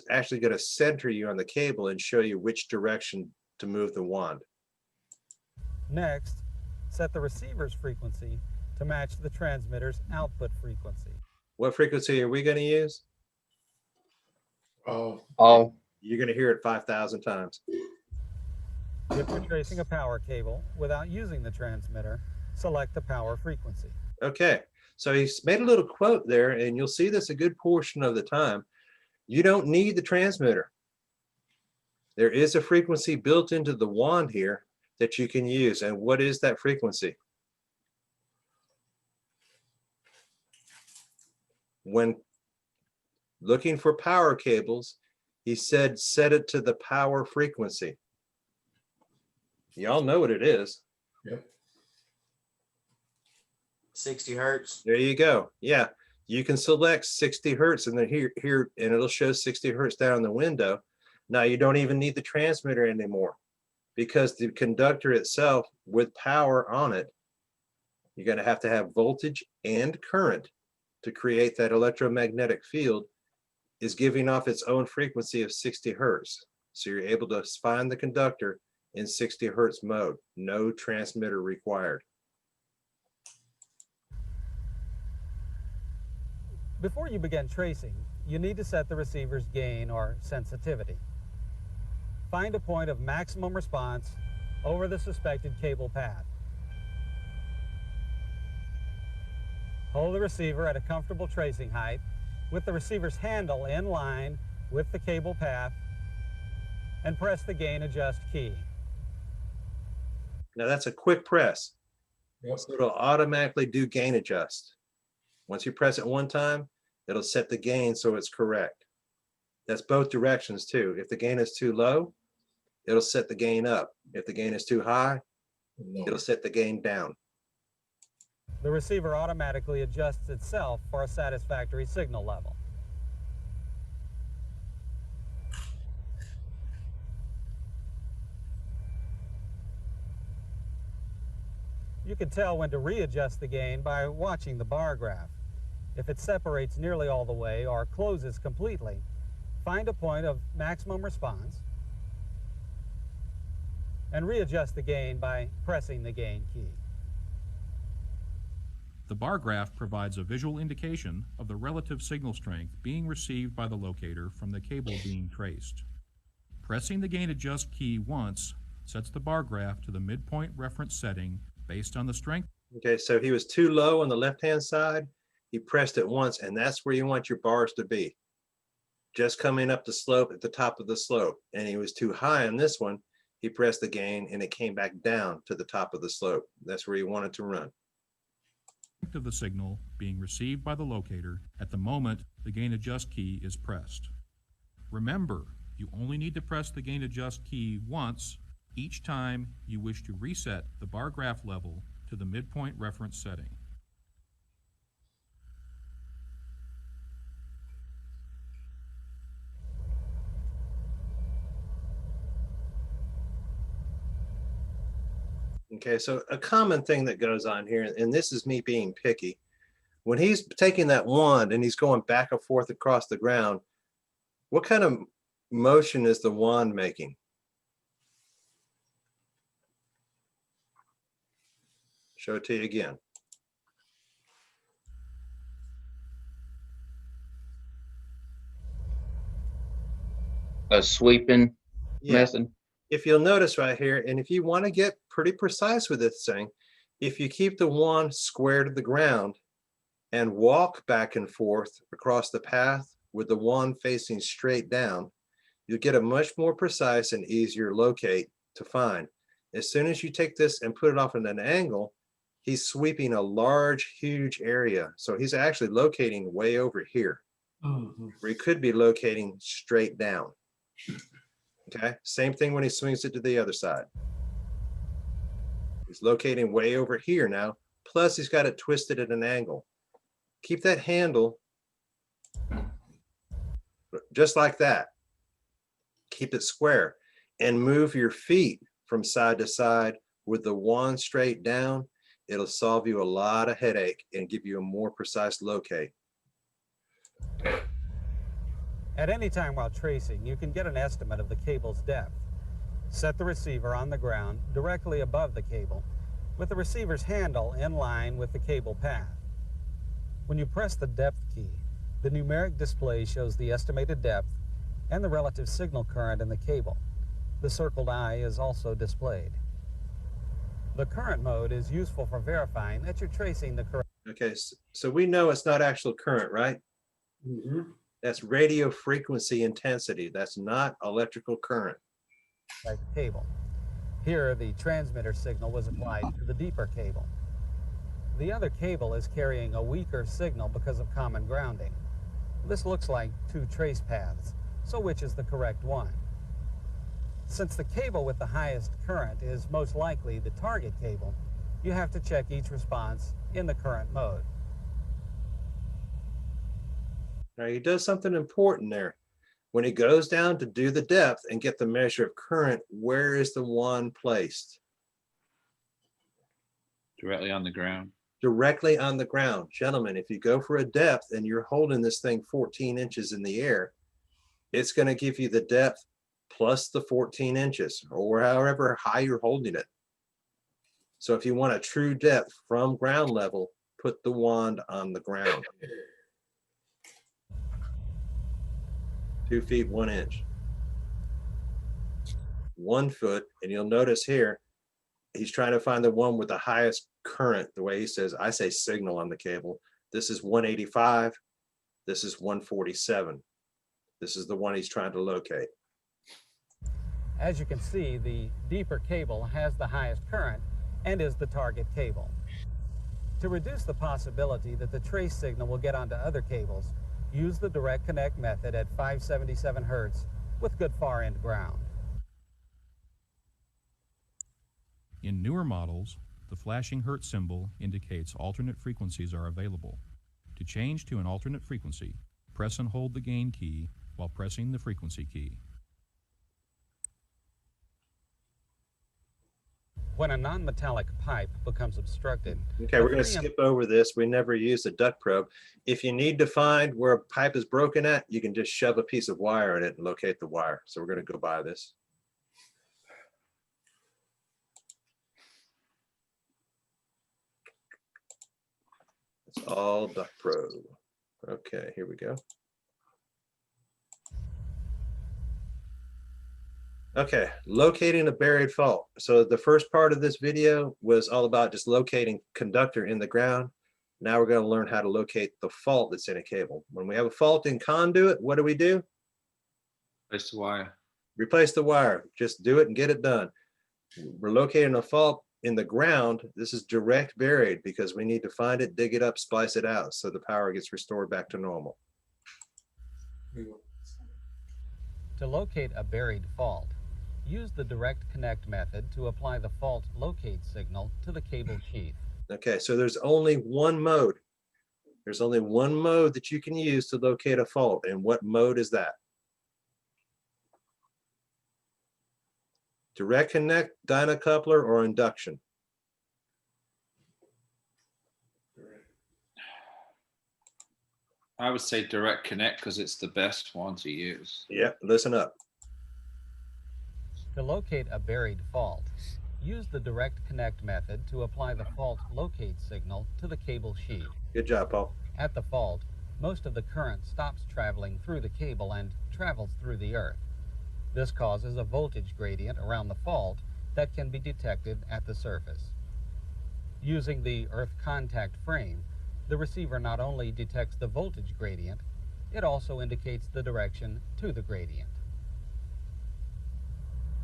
S2: actually going to center you on the cable and show you which direction to move the wand.
S12: Next, set the receiver's frequency to match the transmitter's output frequency.
S2: What frequency are we going to use?
S3: Oh.
S2: You're going to hear it 5,000 times.
S12: If you're tracing a power cable without using the transmitter, select the power frequency.
S2: Okay, so he's made a little quote there, and you'll see this a good portion of the time. You don't need the transmitter. There is a frequency built into the wand here that you can use. And what is that frequency? When looking for power cables, he said set it to the power frequency. Y'all know what it is.
S3: Yep.
S15: 60 hertz.
S2: There you go. Yeah, you can select 60 hertz and then here, and it'll show 60 hertz down in the window. Now you don't even need the transmitter anymore, because the conductor itself with power on it, you're going to have voltage and current to create that electromagnetic field, is giving off its own frequency of 60 hertz. So you're able to find the conductor in 60 hertz mode. No transmitter required.
S12: Before you begin tracing, you need to set the receiver's gain or sensitivity. Find a point of maximum response over the suspected cable path. Hold the receiver at a comfortable tracing height with the receiver's handle in line with the cable path and press the gain adjust key.
S2: Now that's a quick press.
S3: Yep.
S2: So it'll automatically do gain adjust. Once you press it one time, it'll set the gain so it's correct. That's both directions too. If the gain is too low, it'll set the gain up. If the gain is too high, it'll set the gain down.
S12: The receiver automatically adjusts itself for a satisfactory signal level. You can tell when to readjust the gain by watching the bar graph. If it separates nearly all the way or closes completely, find a point of maximum response and readjust the gain by pressing the gain key.
S14: The bar graph provides a visual indication of the relative signal strength being received by the locator from the cable being traced. Pressing the gain adjust key once sets the bar graph to the midpoint reference setting based on the strength.
S2: Okay, so he was too low on the left-hand side. He pressed it once, and that's where you want your bars to be. Just coming up the slope at the top of the slope. And he was too high on this one. He pressed the gain, and it came back down to the top of the slope. That's where you want it to run.
S14: Of the signal being received by the locator at the moment the gain adjust key is pressed. Remember, you only need to press the gain adjust key once each time you wish to reset the bar graph level to the midpoint reference setting.
S2: Okay, so a common thing that goes on here, and this is me being picky, when he's taking that wand and he's going back and forth across the ground, what kind of motion is the wand making? Show it to you again.
S13: A sweeping method.
S2: If you'll notice right here, and if you want to get pretty precise with this thing, if you keep the wand square to the ground and walk back and forth across the path with the wand facing straight down, you'll get a much more precise and easier locate to find. As soon as you take this and put it off at an angle, he's sweeping a large, huge area. So he's actually locating way over here, where he could be locating straight down. Okay, same thing when he swings it to the other side. He's locating way over here now, plus he's got it twisted at an angle. Keep that handle just like that. Keep it square and move your feet from side to side with the wand straight down. It'll solve you a lot of headache and give you a more precise locate.
S12: At any time while tracing, you can get an estimate of the cable's depth. Set the receiver on the ground directly above the cable, with the receiver's handle in line with the cable path. When you press the depth key, the numeric display shows the estimated depth and the relative signal current in the cable. The circled eye is also displayed. The current mode is useful for verifying that you're tracing the correct.
S2: Okay, so we know it's not actual current, right? That's radio frequency intensity. That's not electrical current.
S12: Cable. Here, the transmitter signal was applied to the deeper cable. The other cable is carrying a weaker signal because of common grounding. This looks like two trace paths, so which is the correct one? Since the cable with the highest current is most likely the target cable, you have to check each response in the current mode.
S2: Now he does something important there. When he goes down to do the depth and get the measure of current, where is the wand placed?
S10: Directly on the ground.
S2: Directly on the ground. Gentlemen, if you go for a depth and you're holding this thing 14 inches in the air, it's going to give you the depth plus the 14 inches or however high you're holding it. So if you want a true depth from ground level, put the wand on the ground. 2 feet 1 inch. 1 foot, and you'll notice here, he's trying to find the one with the highest current. The way he says, I say signal on the cable. This is 185. This is 147. This is the one he's trying to locate.
S12: As you can see, the deeper cable has the highest current and is the target cable. To reduce the possibility that the trace signal will get onto other cables, use the direct connect method at 577 Hertz with good far end ground.
S14: In newer models, the flashing Hertz symbol indicates alternate frequencies are available. To change to an alternate frequency, press and hold the gain key while pressing the frequency key.
S12: When a non-metallic pipe becomes obstructed.
S2: Okay, we're going to skip over this. We never use the duct probe. If you need to find where a pipe is broken at, you can just shove a piece of wire in it and locate the wire. So we're going to go by this. It's all duct probe. Okay, here we go. Okay, locating a buried fault. So the first part of this video was all about just locating conductor in the ground. Now we're going to learn how to locate the fault that's in a cable. When we have a fault in conduit, what do?
S10: Replace the wire.
S2: Replace the wire. Just do it and get it done. We're locating a fault in the ground. This is direct buried because we need to find it, dig it up, splice it out so the power gets restored back to normal.
S12: To locate a buried fault, use the direct connect method to apply the fault locate signal to the cable sheath.
S2: Okay, so there's only one mode. There's only one mode that you can use to locate a fault. And what mode is that? Direct connect, Dyna coupler, or induction?
S10: I would say direct connect because it's the best one to use.
S2: Yeah, listen up.
S12: To locate a buried fault, use the direct connect method to apply the fault locate signal to the cable sheath.
S2: Good job, Paul.
S12: At the fault, most of the current stops traveling through the cable and travels through the earth. This causes a voltage gradient around the fault that can be detected at the surface. Using the earth contact frame, the receiver not only detects the voltage gradient, it also indicates the direction to the gradient.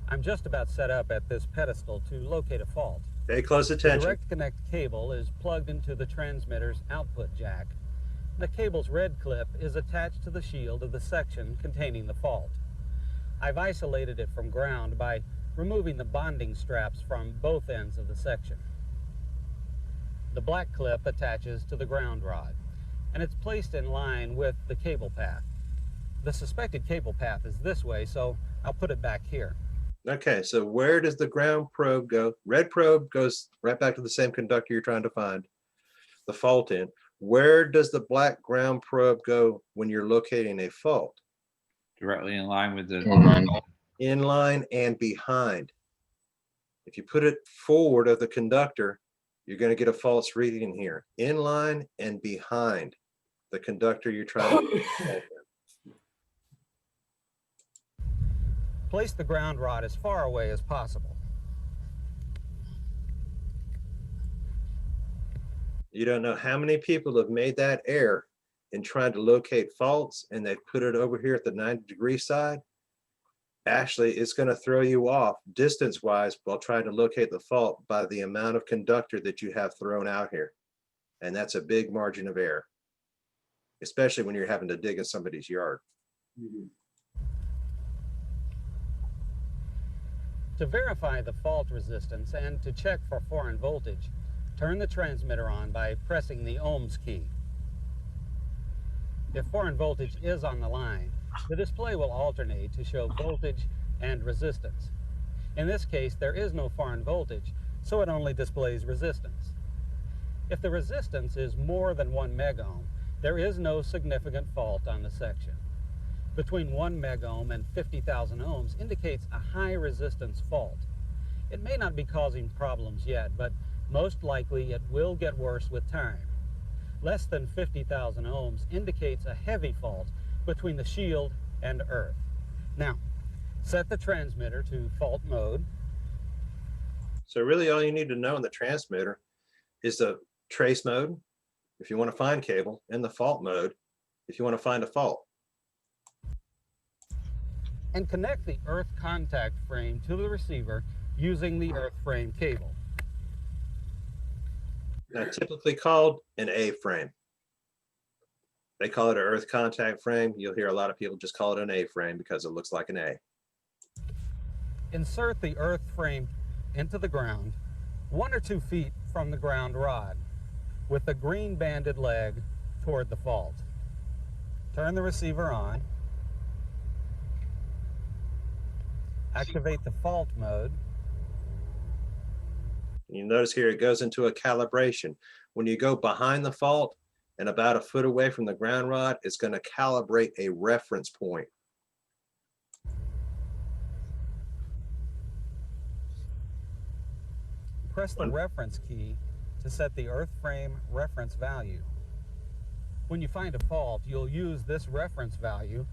S12: I'm just about set up at this pedestal to locate a fault.
S2: Pay close
S12: The
S2: attention.
S12: direct connect cable is plugged into the transmitter's output jack. The cable's red clip is attached to the shield of the section containing the fault. I've isolated it from ground by removing the bonding straps from both ends of the section. The black clip attaches to the ground rod, and it's placed in line with the cable path. The suspected cable path is this way, so I'll put it back here.
S2: Okay, so where does the ground probe go? Red probe goes right back to the same conductor you're trying to find the fault in. Where does the black ground probe go when you're locating a fault?
S10: Directly in line with the
S2: In line and behind. If you put it forward of the conductor, you're going to get a false reading here. In line and behind the conductor you're trying to
S12: Place the ground rod as far away as possible.
S2: You don't know how many people have made that error in trying to locate faults and they've put it over here at the 90-degree side. Actually, it's going to throw you off distance-wise while trying to locate the fault by the amount of conductor that you have thrown out here. And that's a big margin of error, especially when you're having to dig in somebody's yard.
S12: To verify the fault resistance and to check for foreign voltage, turn the transmitter on by pressing the ohms key. If foreign voltage is on the line, the display will alternate to show voltage and resistance. In this case, there is no foreign voltage, so it only displays resistance. If the resistance is more than 1 megohm, there is no significant fault on the section. Between 1 megohm and 50,000 ohms indicates a high resistance fault. It may not be causing problems yet, but most likely it will get worse with time. Less than 50,000 ohms indicates a heavy fault between the shield and earth. Now, set the transmitter to fault mode.
S2: So really all you need to know in the transmitter is the trace mode, if you want to find cable, and the fault mode, if you want to find a fault.
S12: And connect the earth contact frame to the receiver using the earth frame cable.
S2: Now, typically called an A-frame. They call it an earth contact frame. You'll hear a lot of people just call it an A-frame because it looks like an A.
S12: Insert the earth frame into the ground 1 or 2 feet from the ground rod with the green banded leg toward the fault. Turn the receiver on. Activate the fault mode.
S2: You notice here it goes into a calibration. When you go behind the fault and about a foot away from the ground rod, it's going to calibrate a reference point.
S12: Press the reference key to set the earth frame reference value. When you find a fault, you'll use this reference value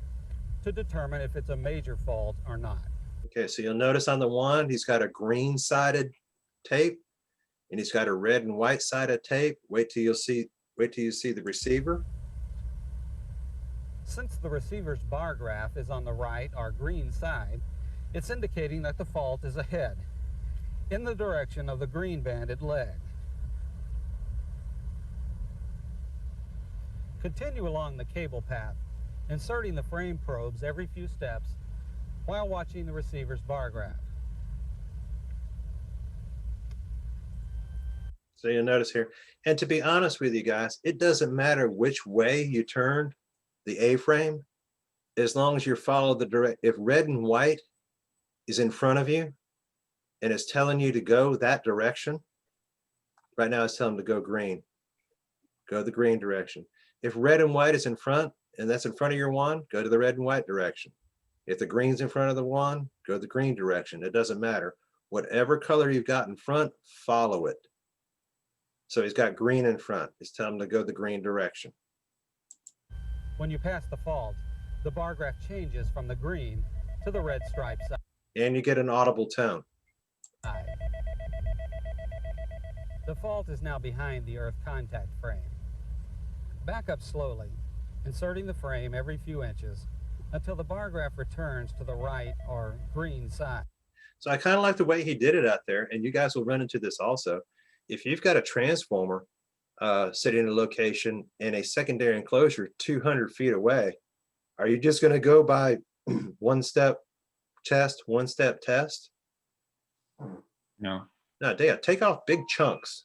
S12: to determine if it's a major fault or not.
S2: Okay, so you'll notice on the wand, he's got a green sided tape and he's got a red and white sided tape. Wait till you see the receiver.
S12: Since the receiver's bar graph is on the right or green side, it's indicating that the fault is ahead, in the direction of the green banded leg. Continue along the cable path, inserting the frame probes every few steps while watching the receiver's bar graph.
S2: So you'll notice here, and to be honest with you guys, it doesn't matter which way you turned the A-frame, as long as you follow the direct. If red and white is in front of you and it's telling you to go that direction, right now it's telling them to go green. Go the green direction. If red and white is in front and that's in front of your wand, go to the red and white direction. If the green's in front of the wand, go the green direction. It doesn't matter. Whatever color you've got in front, follow it. So he's got green in front. It's telling him to go the green direction.
S12: When you pass the fault, the bar graph changes from the green to the red stripe side.
S2: And you get an audible tone.
S12: The fault is now behind the earth contact frame. Back up slowly, inserting the frame every few inches until the bar graph returns to the right or green side.
S2: So I kind of like the way he did it out there, and you guys will run into this also. If you've got a transformer sitting in a location and a secondary enclosure 200 feet away, are you just going to go by one-step test, one-step test?
S10: No.
S2: No, Dad, take off big chunks,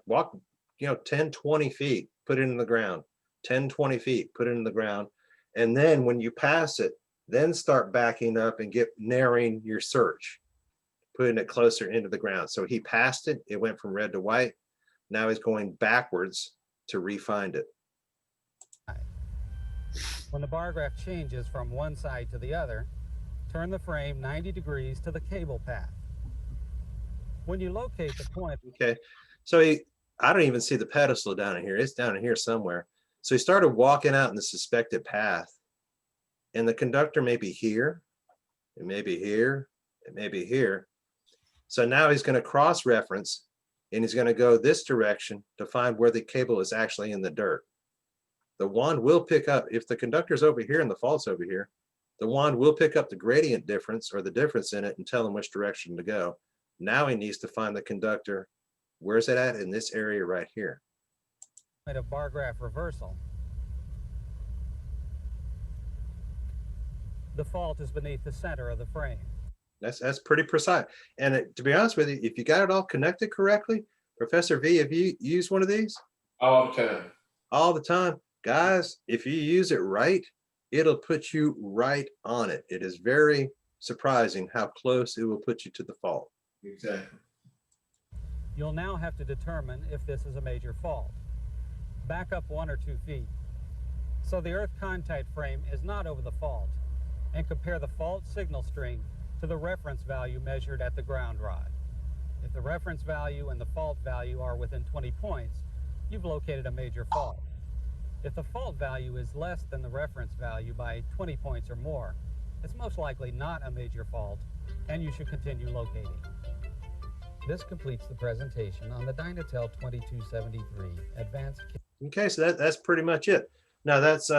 S2: walk, 10, 20 feet, put it in the ground, 10, 20 feet, put it in the ground. And then when you pass it, then start backing up and narrowing your search, putting it closer into the ground. So he passed it. It went from red to white. Now he's going backwards to re-find it.
S12: When the bar graph changes from one side to the other, turn the frame 90 degrees to the cable path. When you locate the point.
S2: Okay, so I don't even see the pedestal down in here. It's down in here somewhere. So he started walking out in the suspected path, and the conductor may be here, it may be here, it may be here. So now he's going to cross-reference, and he's going to go this direction to find where the cable is actually in the dirt. The wand will pick up, if the conductor's over here and the fault's over here, the wand will pick up the gradient difference or the difference in it and tell him which direction to go. Now he needs to find the conductor. Where's it at? In this area right here.
S12: Of bar graph reversal. The fault is beneath the center of the frame.
S2: That's pretty precise. And to be honest with you, if you got it all connected correctly, Professor V, have you used one of these?
S3: All the time.
S2: All the time. Guys, if you use it right, it'll put you right on it. It is very surprising how close it will put you to the fault.
S3: Exactly.
S12: You'll now have to determine if this is a major fault. Back up 1 or 2 feet. So the earth contact frame is not over the fault, and compare the fault signal strength to the reference value measured at the ground rod. If the reference value and the fault value are within 20 points, you've located a major fault. If the fault value is less than the reference value by 20 points or more, it's most likely not a major fault, and you should continue locating. This completes the presentation on the Dynatel 2273 Advanced.
S2: Okay, so that's pretty much it. Now that's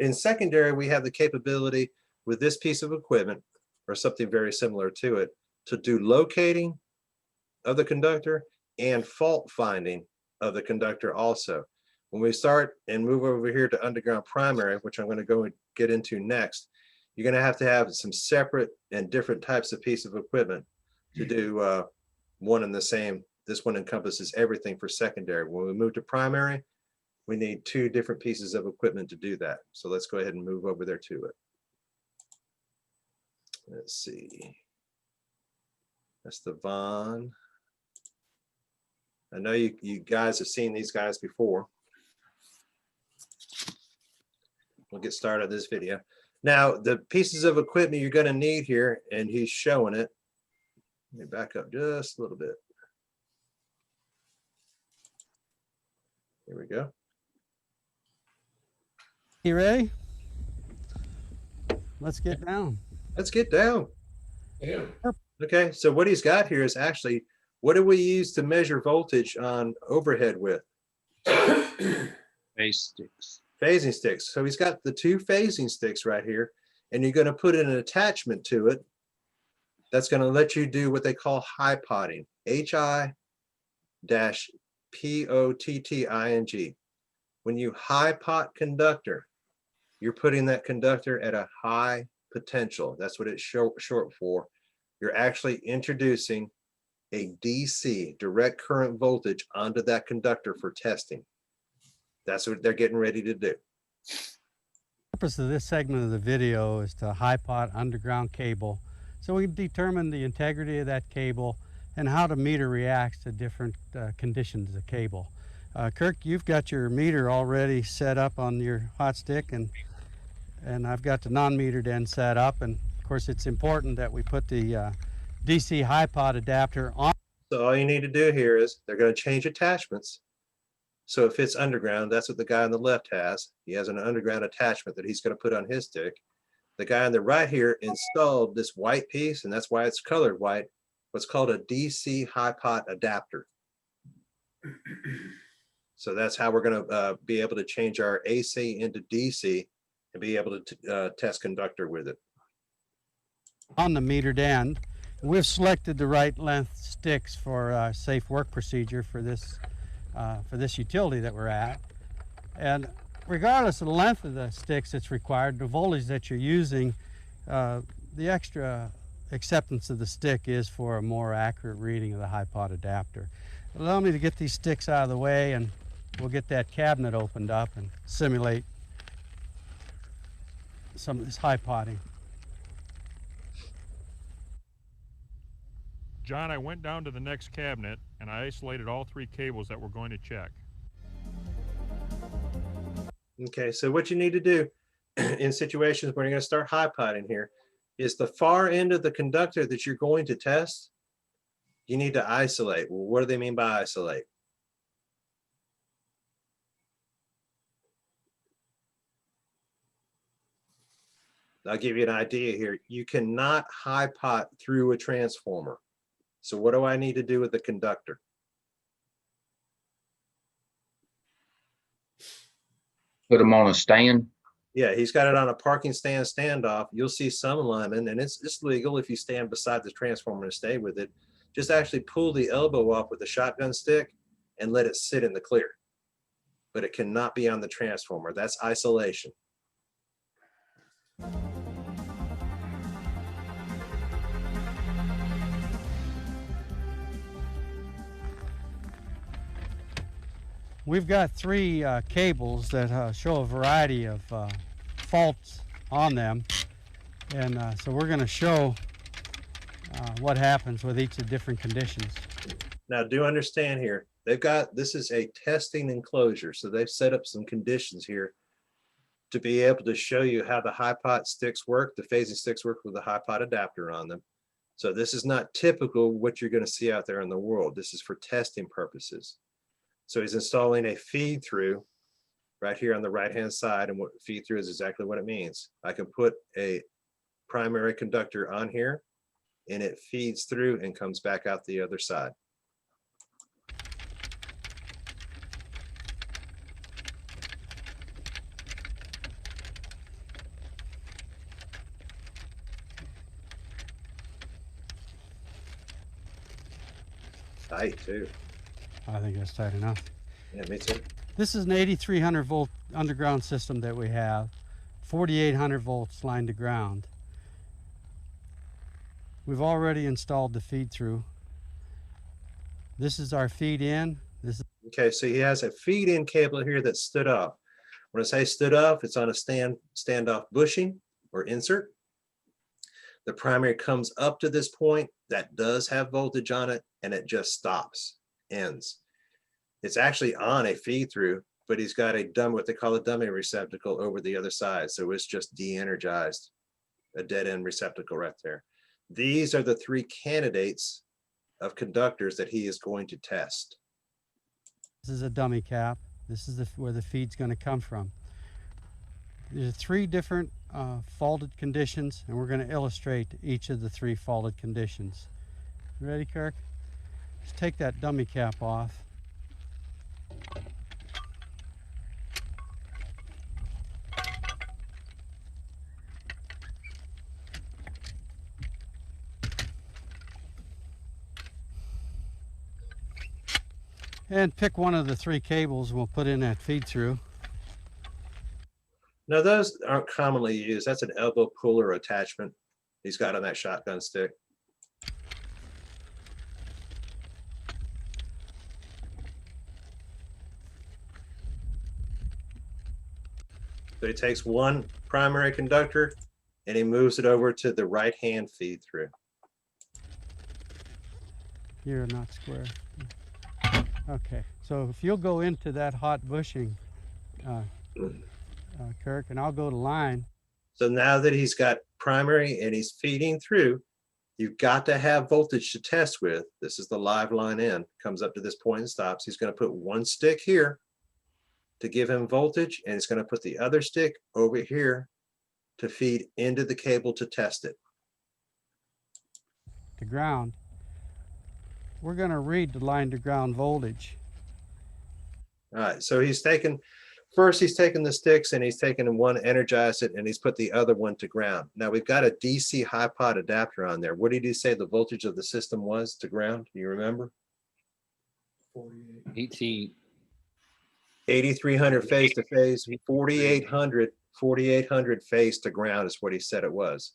S2: in secondary, we have the capability with this piece of equipment or something very similar to it to do locating of the conductor and fault finding of the conductor also. When we start and move over here to underground primary, which I'm going to go and get into next, you're going to have some separate and different types of piece of equipment to do one and the same. This one encompasses everything for secondary. When we move to primary, we need two different pieces of equipment to do that. So let's go ahead and move over there to it. Let's see. That's the Vaughn. I know you guys have seen these guys before. We'll get started on this video. Now, the pieces of equipment you're going to need here, and he's showing it. Let me back up just a little bit. Here we go.
S12: You ready? Let's get down.
S2: Let's get down.
S3: Yeah.
S2: Okay, so what he's got here is actually, what do we use to measure voltage on overhead with?
S10: Phase sticks.
S2: Phasing sticks. So he's got the two phasing sticks right here, and you're going to put in an attachment to it that's going to let you do what they call high potting. HI-POTTING. When you high pot conductor, you're putting that conductor at a high potential. That's what it's short for. You're actually introducing a DC, direct current voltage, onto that conductor for testing. That's what they're getting ready to do.
S12: The purpose of this segment of the video is to high pot underground cable so we can determine the integrity of that cable and how the meter reacts to different conditions of the cable. Kirk, you've got your meter already set up on your hot stick, and I've got the non-metered end set up, and of course it's important that we put the DC high pot adapter on.
S2: So all you need to do here is they're going to change attachments. So if it's underground, that's what the guy on the left has. He has an underground attachment that he's going to put on his stick. The guy on the right here installed this white piece, and that's why it's colored white, what's called a DC high pot adapter. So that's how we're going to be able to change our AC into DC and be able to test conductor with it.
S12: On the metered end, we've selected the right length sticks for safe work procedure for this utility that we're at. And regardless of the length of the sticks that's required, the voltage that you're using, the extra acceptance of the stick is for a more accurate reading of the high pot adapter. Allow me to get these sticks out of the way, and we'll get that cabinet opened up and simulate some of this high potting.
S14: John, I went down to the next cabinet and I isolated all three cables that we're going to check.
S2: Okay, so what you need to do in situations where you're going to start high potting here is the far end of the conductor that you're going to test, you need to isolate. Well, what do they mean by isolate? I'll give you an idea here. You cannot high pot through a transformer. So what do I need to do with the conductor?
S13: Put them on a stand.
S2: Yeah, he's got it on a parking stand standoff. You'll see some linemen, and it's legal if you stand beside the transformer and stay with it. Just actually pull the elbow off with a shotgun stick and let it sit in the clear. But it cannot be on the transformer. That's isolation.
S12: We've got three cables that show a variety of faults on them, and so we're going to show what happens with each of the different conditions.
S2: Now, do understand here, this is a testing enclosure, so they've set up some conditions here to be able to show you how the high pot sticks work, the phasing sticks work with the high pot adapter on them. So this is not typical what you're going to see out there in the world. This is for testing purposes. So he's installing a feed through right here on the right-hand side, and what feed through is exactly what it means. I can put a primary conductor on here, and it feeds through and comes back out the other side. Tight too.
S12: I think that's tight enough.
S2: Yeah, me too.
S12: This is an 8,300 volt underground system that we have, 4,800 volts line to ground. We've already installed the feed through. This is our feed in.
S2: Okay, so he has a feed in cable here that stood up. When I say stood up, it's on a standoff bushing or insert. The primary comes up to this point that does have voltage on it, and it just stops, ends. It's actually on a feed through, but he's got a what they call a dummy receptacle over the other side. So it's just de-energized, a dead end receptacle right there. These are the three candidates of conductors that he is going to test.
S12: This is a dummy cap. This is where the feed's going to come from. There's three different faulted conditions, and we're going to illustrate each of the three faulted conditions. Ready, Kirk? Just take that dummy cap off. And pick one of the three cables, and we'll put in that feed through.
S2: Now those aren't commonly used. That's an elbow puller attachment he's got on that shotgun stick. So he takes one primary conductor and he moves it over to the right hand feed through.
S12: Here, not square. Okay, so if you'll go into that hot bushing, Kirk, and I'll go to line.
S2: So now that he's got primary and he's feeding through, you've got to have voltage to test with. This is the live line in, comes up to this point and stops. He's going to put one stick here to give him voltage, and he's going to put the other stick over here to feed into the cable to test it.
S12: To ground. We're going to read the line to ground voltage.
S2: All right, so he's taken the sticks and he's taken one, energized it, and he's put the other one to ground. Now we've got a DC high pot adapter on there. What did he say the voltage of the system was to ground? Do you remember? 8,300 phase to phase, 4,800 phase to ground is what he said it was.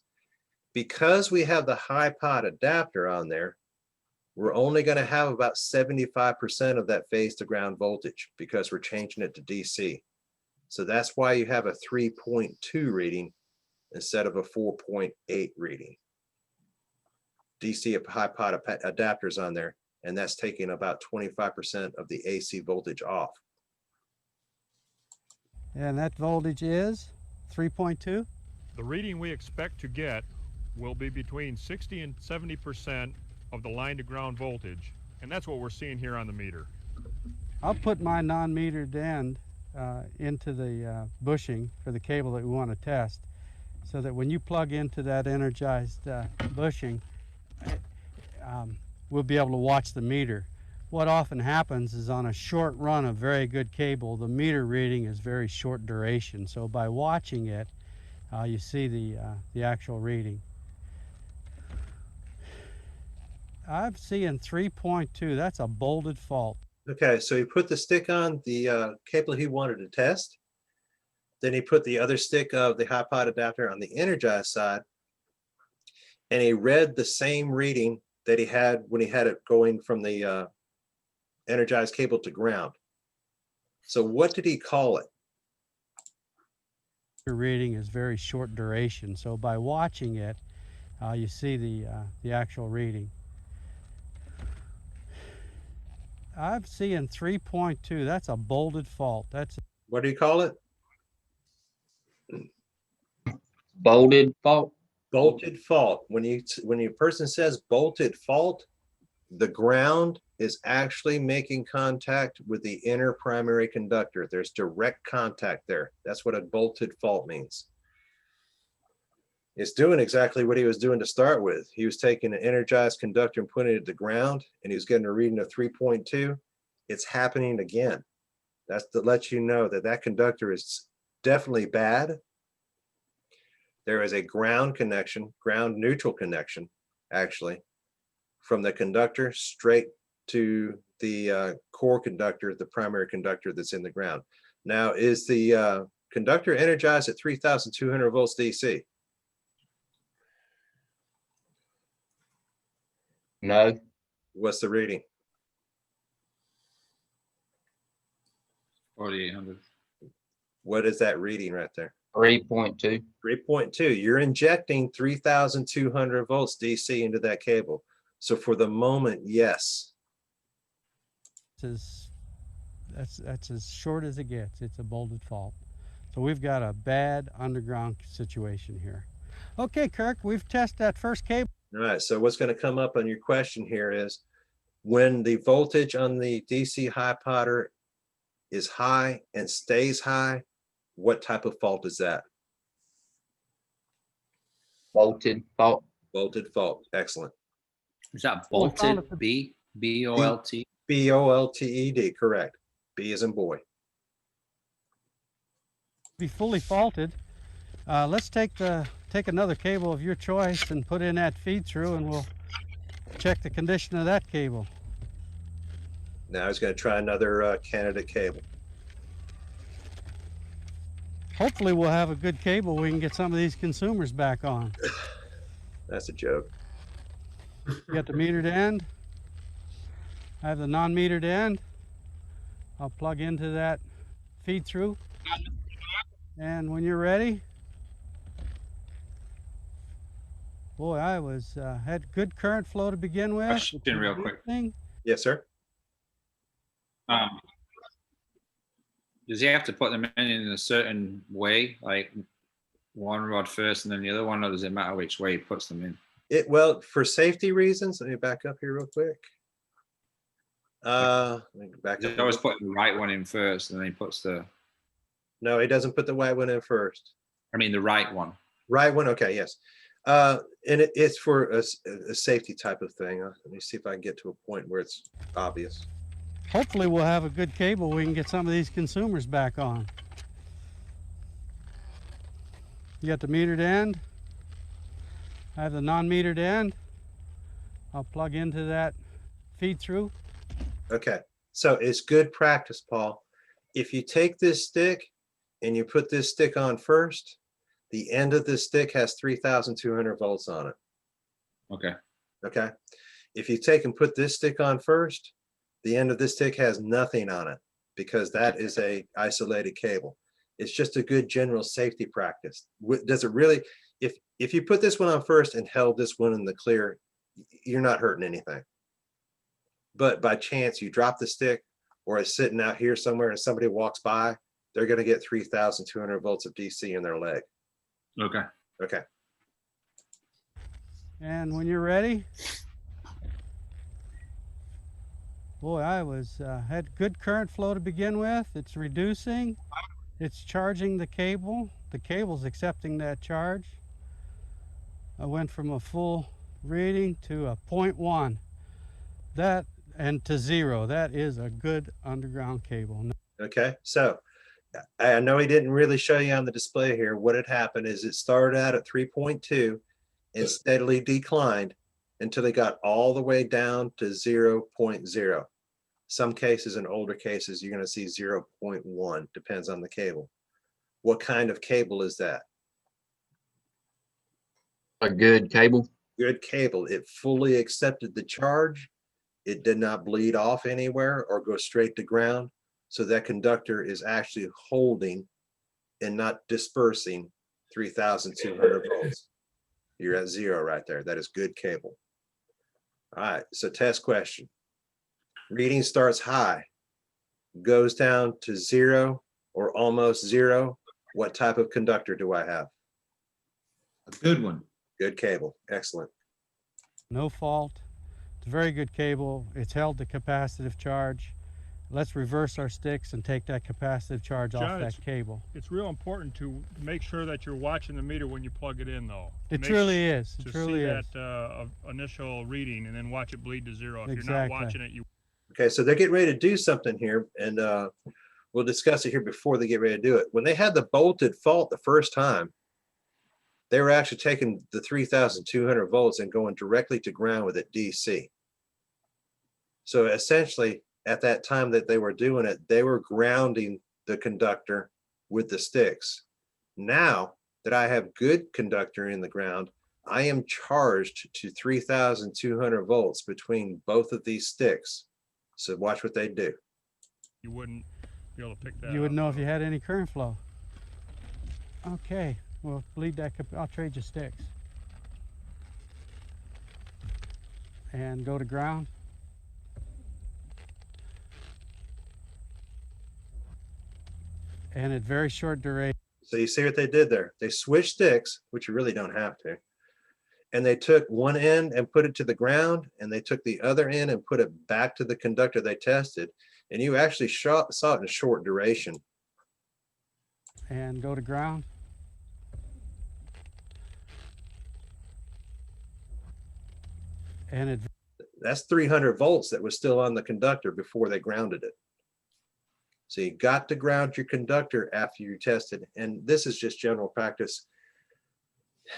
S2: Because we have the high pot adapter on there, we're only going to have about 75% of that phase to ground voltage because we're changing it to DC. So that's why you have a 3.2 reading instead of a 4.8 reading. DC high pot adapters on there, and that's taking about 25% of the AC voltage off.
S12: And that voltage is 3.2?
S16: The reading we expect to get will be between 60 and 70% of the line to ground voltage, and that's what we're seeing here on the meter.
S12: I'll put my non-metered end into the bushing for the cable that we want to test, so that when you plug into that energized bushing, we'll be able to watch the meter. What often happens is on a short run of very good cable, the meter reading is very short duration. So by watching it, you see the actual reading. I'm seeing 3.2. That's a bolted fault.
S2: Okay, so he put the stick on the cable he wanted to test. Then he put the other stick of the high pot adapter on the energized side, and he read the same reading that he had when he had it going from the energized cable to ground. So what did he call it?
S12: Your reading is very short duration. So by watching it, you see the actual reading. I'm seeing 3.2. That's a bolted fault.
S2: What do you call it?
S13: Bolted fault.
S2: Bolted fault. When a person says bolted fault, the ground is actually making contact with the inner primary conductor. There's direct contact there. That's what a bolted fault means. It's doing exactly what he was doing to start with. He was taking an energized conductor and putting it to ground, and he was getting a reading of 3.2. It's happening again. That's to let you know that that conductor is definitely bad. There is a ground connection, ground neutral connection, actually, from the conductor straight to the core conductor, the primary conductor that's in the ground. Now, is the conductor energized at 3,200 volts DC?
S13: No.
S2: What's the reading?
S10: 4,800.
S2: What is that reading right there?
S13: 3.2.
S2: 3.2. You're injecting 3,200 volts DC into that cable. So for the moment, yes.
S17: That's as short as it gets. It's a bolted fault. So we've got a bad underground situation here. Okay, Kirk, we've tested that first cable.
S2: All right, so what's going to come up on your question here is when the voltage on the DC high potter is high and stays high, what type of fault is that?
S13: Bolted fault.
S2: Bolted fault. Excellent.
S10: Is that bolted? B-O-L-T?
S2: B-O-L-T-E-D, correct. B as in boy.
S17: Be fully faulted. Let's take another cable of your choice and put in that feed through, and we'll check the condition of that cable.
S2: Now he's going to try another candidate cable.
S17: Hopefully we'll have a good cable. We can get some of these consumers back on.
S2: That's a joke.
S17: You got the metered end. I have the non-metered end. I'll plug into that feed through. And when you're ready, boy, I had good current flow to begin with.
S10: Question real quick.
S2: Yes, sir.
S10: Does he have to put them in a certain way, like one rod first and then the other one, or does it matter which way he puts them in?
S2: Well, for safety reasons, let me back up here real quick. Let me back up.
S10: He always put the right one in first, and then he puts the.
S2: No, he doesn't put the white one in first.
S10: I mean the right one.
S2: Right one. Okay. Yes. And it's for a safety type of thing. Let me see if I can get to a point where it's obvious.
S17: Hopefully we'll have a good cable. We can get some of these consumers back on. You got the metered end. I have the non-metered end. I'll plug into that feed through.
S2: Okay. So it's good practice, Paul. If you take this stick and you put this stick on first, the end of this stick has 3,200 volts on it.
S10: Okay.
S2: Okay. If you take and put this stick on first, the end of this stick has nothing on it because that is a isolated cable. It's just a good general safety practice. Does it really, if you put this one on first and held this one in the clear, you're not hurting anything. But by chance you drop the stick or it's sitting out here somewhere and somebody walks by, they're going to get 3,200 volts of DC in their leg.
S10: Okay.
S2: Okay.
S17: And when you're ready, boy, I had good current flow to begin with. It's reducing. It's charging the cable. The cable's accepting that charge. I went from a full reading to a 0.1. That and to 0. That is a good underground cable.
S2: Okay. So I know he didn't really show you on the display here. What had happened is it started out at 3.2 and steadily declined until it got all the way down to 0.0. Some cases, in older cases, you're going to see 0.1, depends on the cable. What kind of cable is that?
S13: A good cable.
S2: Good cable. It fully accepted the charge. It did not bleed off anywhere or go straight to ground. So that conductor is actually holding and not dispersing 3,200 volts. You're at 0 right there. That is good cable. All right, so test question. Reading starts high, goes down to 0 or almost 0. What type of conductor do I have?
S18: A good one.
S2: Good cable. Excellent.
S17: No fault It's a very good cable. It's held the capacitive charge. Let's reverse our sticks and take that capacitive charge
S16: John,
S17: off that cable.
S16: It's real important to make sure that you're watching the meter when you plug it in, though.
S17: It truly is. It
S16: To
S17: truly
S16: see
S17: is.
S16: that initial reading and then watch it bleed to zero. If you're
S17: Exactly.
S16: not watching it, you.
S2: Okay, so they're getting ready to do something here, and we'll discuss it here before they get ready to do it. When they had the bolted fault the first time, they were actually taking the 3,200 volts and going directly to ground with it DC. So essentially, at that time that they were doing it, they were grounding the conductor with the sticks. Now that I have good conductor in the ground, I am charged to 3,200 volts between both of these sticks. So watch what they do.
S16: You wouldn't be able to pick that
S17: You would
S16: up.
S17: know if you had any current flow. Okay, well, bleed that. I'll trade you sticks. And go to ground. And at very short duration.
S2: So you see what they did there? They switched sticks, which you really don't have to. And they took one end and put it to the ground, and they took the other end and put it back to the conductor they tested. And you actually saw it in short duration.
S17: And go to ground. And
S2: that's 300 volts that was still on the conductor before they grounded it. So you got to ground your conductor after you tested. And this is just general practice.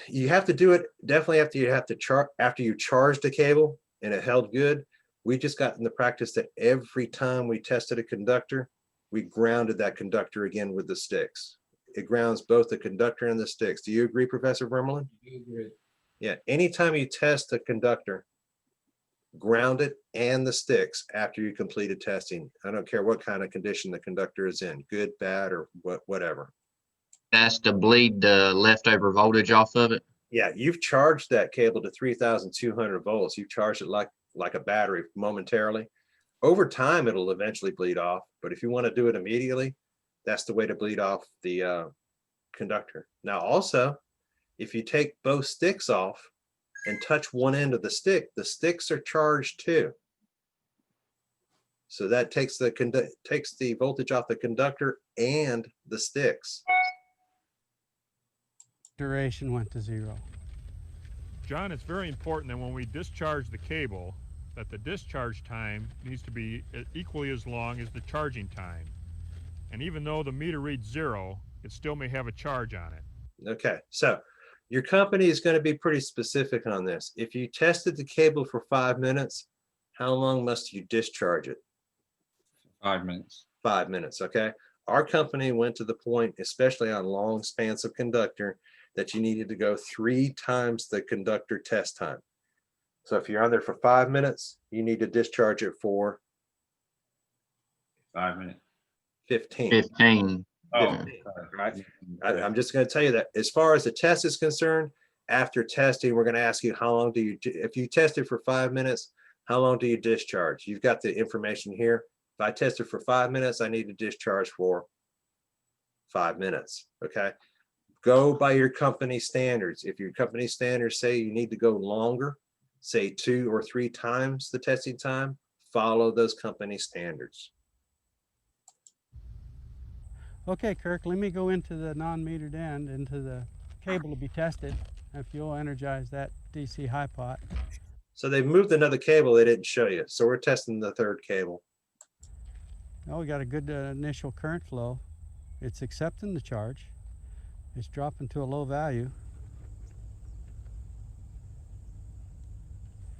S2: You have to do it definitely after you charge the cable and it held good. We just got in the practice that every time we tested a conductor, we grounded that conductor again with the sticks. It grounds both the conductor and the sticks. Do you agree, Professor Vermelin?
S13: I agree.
S2: Yeah, anytime you test a conductor, ground it and the sticks after you completed testing. I don't care what kind of condition the conductor is in, good, bad, or whatever.
S13: That's to bleed the leftover voltage off of it.
S2: Yeah, you've charged that cable to 3,200 volts. You've charged it like a battery momentarily. Over time, it'll eventually bleed off. But if you want to do it immediately, that's the way to bleed off the conductor. Now, also, if you take both sticks off and touch one end of the sticks are charged too. So that takes the voltage off the conductor and the sticks.
S17: Duration went to 0.
S16: John, it's very important that when we discharge the cable, that the discharge time needs to be equally as long as the charging time. And even though the meter reads 0, it still may have a charge on it.
S2: Okay, so your company is going to be pretty specific on this. If you tested the cable for 5 minutes, how long must you discharge it?
S10: 5 minutes.
S2: 5 minutes, okay? Our company went to the point, especially on long spans of conductor, that you needed to go 3 times the conductor test time. So if you're on there for 5 minutes, you need to discharge it for
S10: 5 minutes.
S2: 15.
S13: 15.
S10: Oh,
S2: Right. I'm just going to tell you that as far as the test is concerned, after testing, we're going to ask you how long do you, if you tested for 5 minutes, how long do you discharge? You've got the information here. If I tested for 5 minutes, I need to discharge for 5 minutes. Okay. Go by your company standards. If your company standards say you need to go longer, say 2 or 3 times the testing time, follow those company standards.
S17: Okay, Kirk, let me go into the non-metered end, into the cable to be tested. If you'll energize that DC high pot.
S2: So they've moved another cable they didn't show you. So we're testing the third cable.
S17: Oh, we got a good initial current flow. It's accepting the charge. It's dropping to a low value.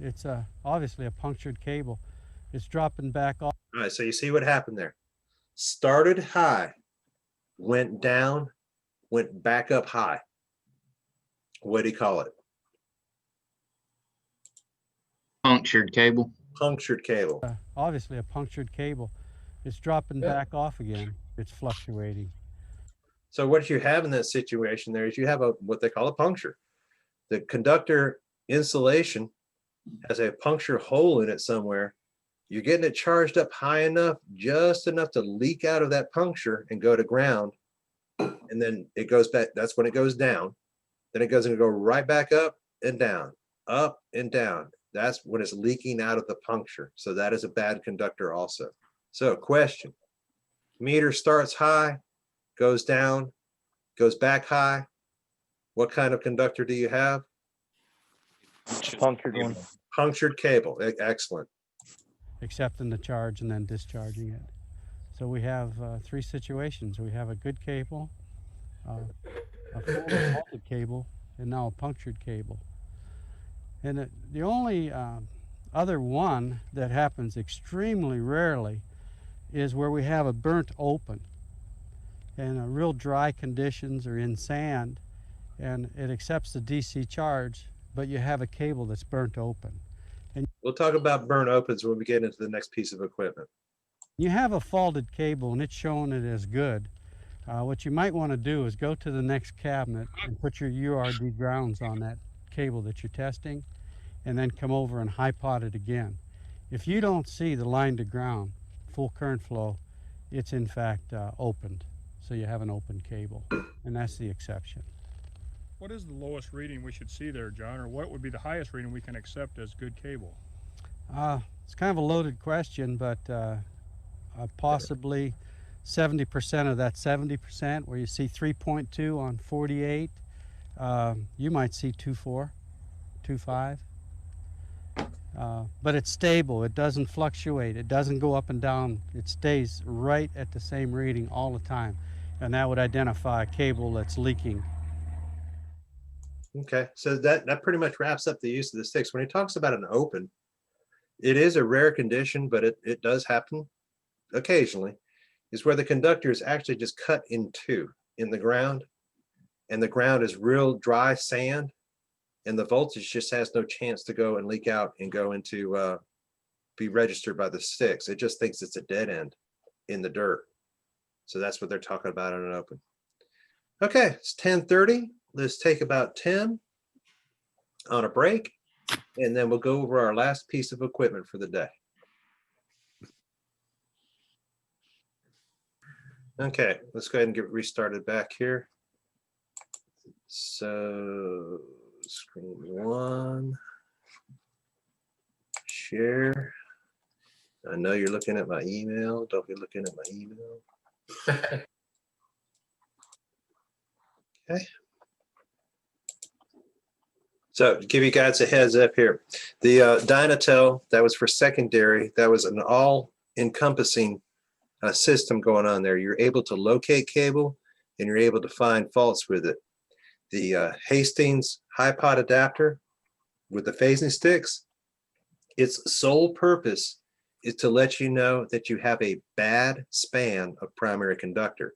S17: It's obviously a punctured cable. It's dropping back off.
S2: All right, so you see what happened there. Started high, went down, went back up high. What do you call it?
S13: Punctured cable.
S2: Punctured cable.
S17: Obviously a punctured cable. It's dropping back off again. It's fluctuating.
S2: So what you have in that situation there is you have what they call a puncture. The conductor insulation has a puncture hole in it somewhere. You're getting it charged up high enough, just enough to leak out of that puncture and go to ground. And then it goes back. That's when it goes down. Then it goes and go right back up and down, up and down. That's when it's leaking out of the puncture. So that is a bad conductor also. So question, meter starts high, goes down, goes back high. What kind of conductor do you have?
S15: Punctured one.
S2: Punctured cable. Excellent.
S17: Accepting the charge and then discharging it. So we have three situations. We have a good cable, a full faulted cable, and now a punctured cable. And the only other one that happens extremely rarely is where we have a burnt open and real dry conditions or in sand, and it accepts the DC charge, but you have a cable that's burnt open. And
S2: we'll talk about burnt opens when we get into the next piece of equipment.
S17: You have a faulted cable and it's showing it as good. What you might want to do is go to the next cabinet and put your URD grounds on that cable that you're testing, and then come over and high pot it again. If you don't see the line to ground, full current flow, it's in fact opened. So you have an open cable, and that's the exception.
S16: What is the lowest reading we should see there, John, or what would be the highest reading we can accept as good cable?
S17: It's kind of a loaded question, but possibly 70% of that 70%, where you see 3.2 on 48, you might see 2.4, 2.5. But it's stable, it doesn't fluctuate, it doesn't go up and down, it stays right at the same reading all the time. And that would identify a cable that's leaking.
S2: Okay, so that pretty much wraps up the use of the sticks. When he talks about an open, it is a rare condition, but it does happen occasionally, is where the conductor is actually just cut in two in the ground, and the ground is real dry sand, and the voltage just has no chance to go and leak out and go into be registered by the sticks. It just thinks it's a dead end in the dirt. So that's what they're talking about on an open. Okay, it's 10:30. Let's take about 10 on a break, and then we'll go over our last piece of equipment for the day. Okay, let's go ahead and get restarted back here. So screen one, share. I know you're looking at my email. Don't be looking at my email. Okay. So to give you guys a heads up here, the Dynatel, that was for secondary, that was an all-encompassing system going on there. You're able to locate cable and you're able to find faults with it. The Hastings high pot adapter with the phasing sticks, its sole purpose is to let you know that you have a bad span of primary conductor.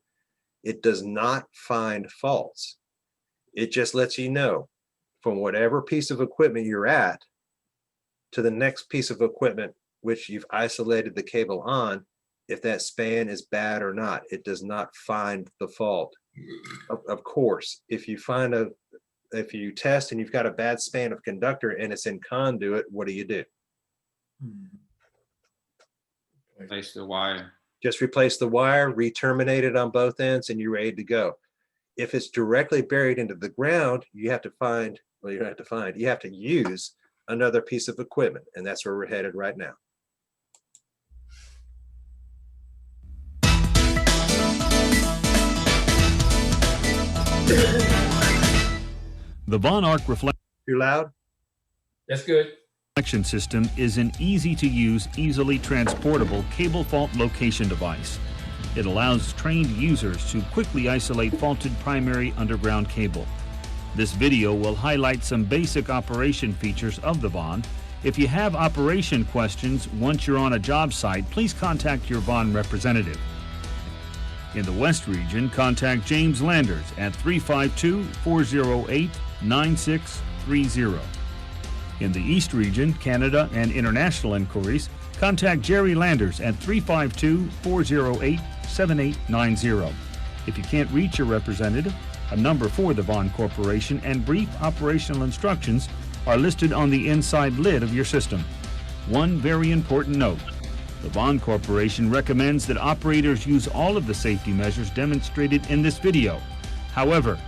S2: It does not find faults. It just lets you know from whatever piece of equipment you're at to the next piece of equipment which you've isolated the cable on, if that span is bad or not. It does not find the fault. Of course, if you test and you've got a bad span of conductor and it's in conduit, what do?
S10: Replace the wire.
S2: Just replace the wire, re-terminate it on both ends, and you're ready to go. If it's directly buried into the ground, you have to use another piece of equipment, and that's where we're headed right now.
S18: The Monarch reflection.
S2: Too loud?
S3: That's good.
S18: Reflection system is an easy-to-use, easily transportable cable fault location device. It allows trained users to quickly isolate faulted primary underground cable. This video will highlight some basic operation features of the VON. If you have operation questions once you're on a job site, please contact your VON representative. In the West region, contact James Landers at 352-408-9630. In the East region, Canada, and international inquiries, contact Jerry Landers at 352-408-7890. If you can't reach your representative, a number for the VON Corporation and brief operational instructions are listed on the inside lid of your system. One very important note: the VON Corporation recommends that operators use all of the safety measures demonstrated in this video. However,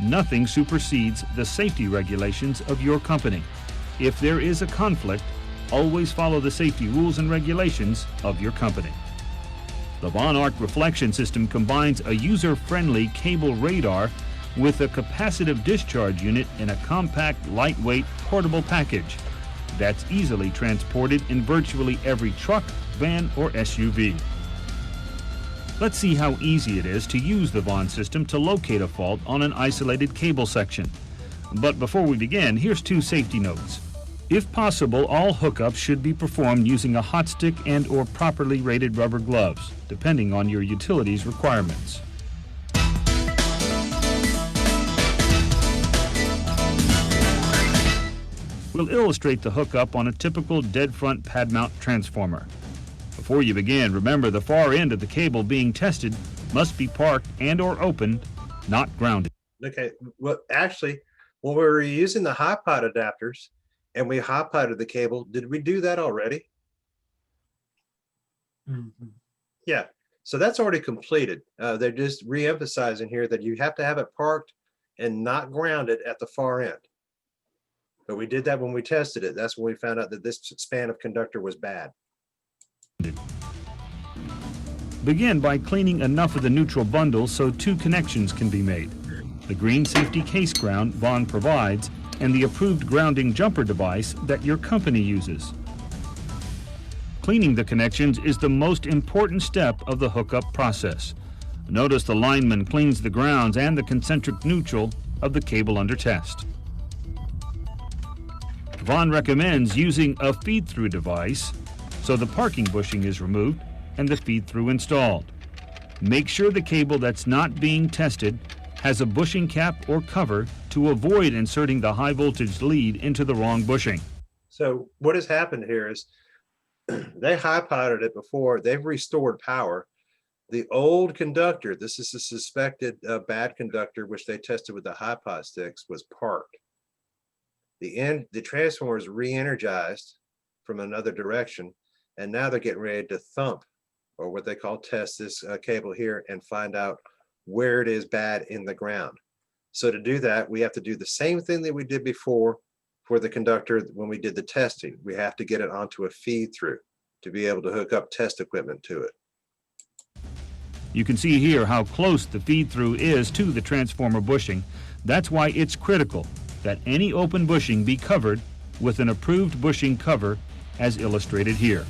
S18: nothing supersedes the safety regulations of your company. If there is a conflict, always follow the safety rules and regulations of your company. The Monarch reflection system combines a user-friendly cable radar with a capacitive discharge unit in a compact, lightweight, portable package that's easily transported in virtually every truck, van, or SUV. Let's see how easy it is to use the Vaughn system to locate a fault on an isolated cable section. But before we begin, here's 2 safety notes. If possible, all hookups should be performed using a hot stick and/or properly rated rubber gloves, depending on your utility's requirements. We'll illustrate the hookup on a typical dead front pad mount transformer. Before you begin, remember the far end of the cable being tested must be parked and/or opened, not grounded.
S2: Okay, well, actually, when we were using the high pot adapters and we hot potted the cable, did we do that already?
S3: Mhm.
S2: Yeah, so that's already completed. They're just re-emphasizing here that you have to have it parked and not grounded at the far end. But we did that when we tested it. That's when we found out that this span of conductor was bad.
S18: Begin by cleaning enough of the neutral bundle so 2 connections can be made. The green safety case ground Vaughn provides and the approved grounding jumper device that your company uses. Cleaning the connections is the most important step of the hookup process. Notice the lineman cleans the grounds and the concentric neutral of the cable under test. Vaughn recommends using a feed-through device so the parking bushing is removed and the feed-through installed. Make sure the cable that's not being tested has a bushing cap or cover to avoid inserting the high voltage lead into the wrong bushing.
S2: So what has happened here is they high potted it before, they've restored power. The old conductor, this is a suspected bad conductor, which they tested with the high pot sticks, was parked. The transformer is re-energized from another direction, and now they're getting ready to thump, or what they call test, this cable here and find out where it is bad in the ground. So to do that, we have to do the same thing that we did before for the conductor when we did the testing. We have to get it onto a feed through to be able to hook up test equipment to it.
S18: You can see here how close the feed through is to the transformer bushing. That's why it's critical that any open bushing be covered with an approved bushing cover as illustrated here.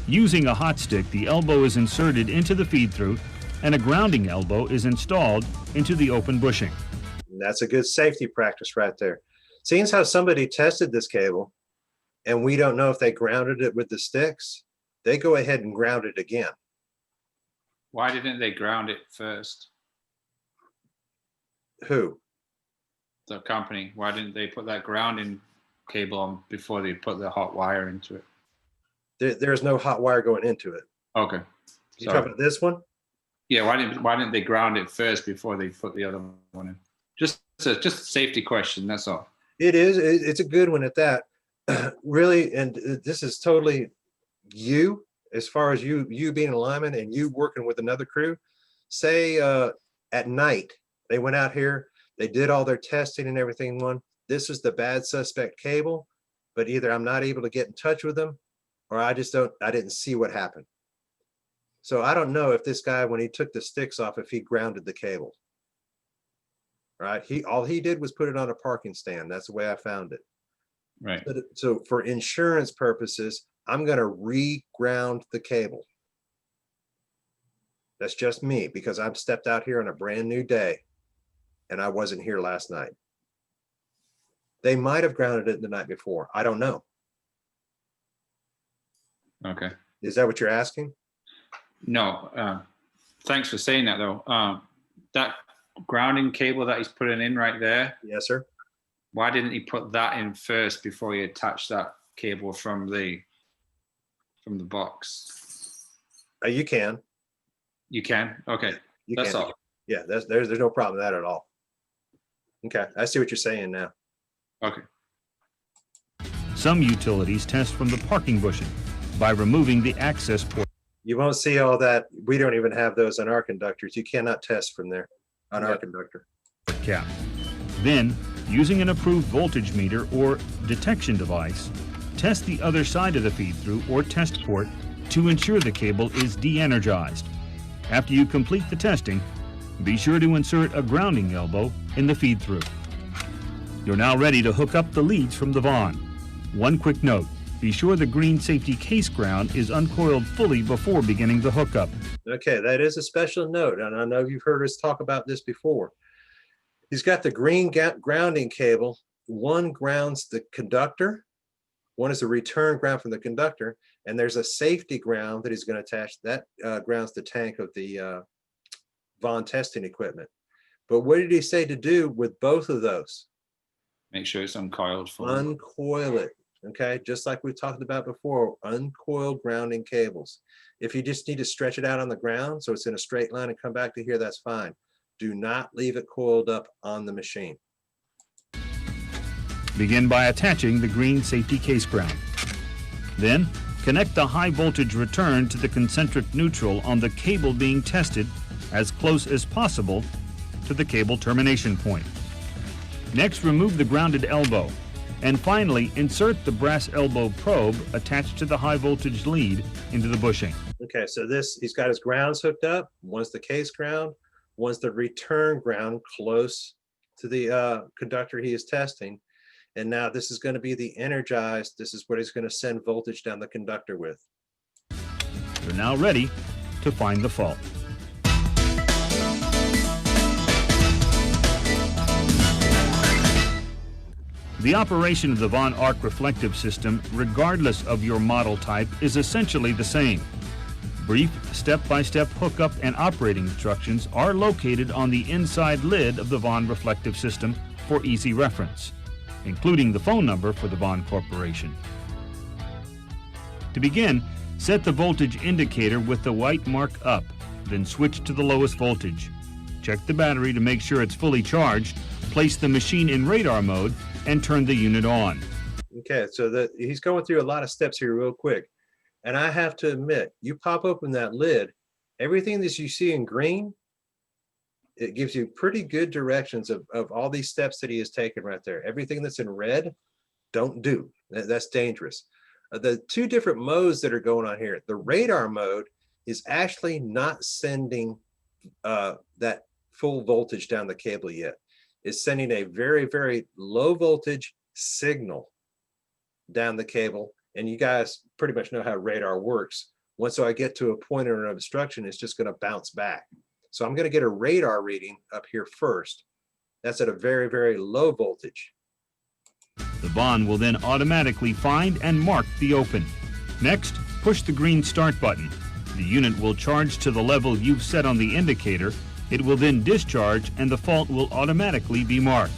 S18: Using a hot stick, the elbow is inserted into the feed through and a grounding elbow is installed into the open bushing.
S2: And that's a good safety practice right there. Seeing how somebody tested this cable and we don't know if they grounded it with the sticks, they go ahead and ground it again.
S10: Why didn't they ground it first?
S2: Who?
S10: The company. Why didn't they put that grounding cable on before they put the hot wire into it?
S2: There's no hot wire going into it.
S10: Okay.
S2: You talking about this one?
S10: Yeah, why didn't they ground it first before they put the other one in? Just a safety question, that's all.
S2: It is. It's a good one at that. Really, and this is totally you, as far as you being a lineman and you working with another crew. Say at night, they went out here, they did all their testing and everything. This is the bad suspect cable, but either I'm not able to get in touch with them or I didn't see what happened. So I don't know if this guy, when he took the sticks off, if he grounded the cable. Right? All he did was put it on a parking stand. That's the way I found it.
S10: Right.
S2: So for insurance purposes, I'm going to re-ground the cable. That's just me, because I've stepped out here on a brand new day and I wasn't here last night. They might have grounded it the night before. I don't know.
S10: Okay.
S2: Is that what you're asking?
S10: No. Thanks for saying that, though. That grounding cable that he's putting in right there.
S2: Yes, sir.
S10: Why didn't he put that in first before he attached that cable from the box?
S2: You can.
S10: You can? Okay. That's all.
S2: Yeah, there's no problem with that at all. Okay, I see what you're saying now.
S10: Okay.
S18: Some utilities test from the parking bushing by removing the access port.
S2: You won't see all that. We don't even have those on our conductors. You cannot test from there on our conductor.
S18: Cap. Then Using an approved voltage meter or detection device, test the other side of the feed-through or test port to ensure the cable is de-energized. After you complete the testing, be sure to insert a grounding elbow in the feed-through. You're now ready to hook up the leads from the Vaughn. One quick note, be sure the green safety case ground is uncoiled fully before beginning the hookup.
S2: Okay, that is a special note, and I know you've heard us talk about this before. He's got the green grounding cable. One grounds the conductor, one is a return ground from the conductor, and there's a safety ground that he's going to attach. That grounds the tank of the Vaughn testing equipment. But what did he say to do with both of those?
S10: Make sure it's uncoiled fully.
S2: Uncoil it. Okay, just like we talked about before, uncoiled grounding cables. If you just need to stretch it out on the ground so it's in a straight line and come back to here, that's fine. Do not leave it coiled up on the machine.
S18: Begin by attaching the green safety case ground. Then, connect the high voltage return to the concentric neutral on the cable being tested as close as possible to the cable termination point. Next, remove the grounded elbow. And finally, insert the brass elbow probe attached to the high voltage lead into the bushing.
S2: Okay, so he's got his grounds hooked up. One's the case ground, one's the return ground close to the conductor he is testing. And now this is going to be the energized. This is what he's going to send voltage down the conductor with.
S18: You're now ready to find the fault. The operation of the Vaughn arc reflective system, regardless of your model type, is essentially the same. Brief step-by-step hookup and operating instructions are located on the inside lid of the Vaughn reflective system for easy reference, including the phone number for the Vaughn Corporation. To begin, set the voltage indicator with the white mark up, then switch to the lowest voltage. Check the battery to make sure it's fully charged, place the machine in radar mode, and turn the unit on.
S2: Okay, so he's going through a lot of steps here real quick. And I have to admit, you pop open that lid, everything that you see in green, it gives you pretty good directions of all these steps that he has taken right there. Everything that's in red, don't do. That's dangerous. The two different modes that are going on here, the radar mode is actually not sending that full voltage down the cable yet. It's sending a very, very low voltage signal down the cable. And you guys pretty much know how radar works. Once I get to a point or an obstruction, it's just going to bounce back. So I'm going to get a radar reading up here first. That's at a very, very low voltage.
S18: The Vaughn will then automatically find and mark the open. Next, push the green start button. The unit will charge to the level you've set on the indicator. It will then discharge and the fault will automatically be marked.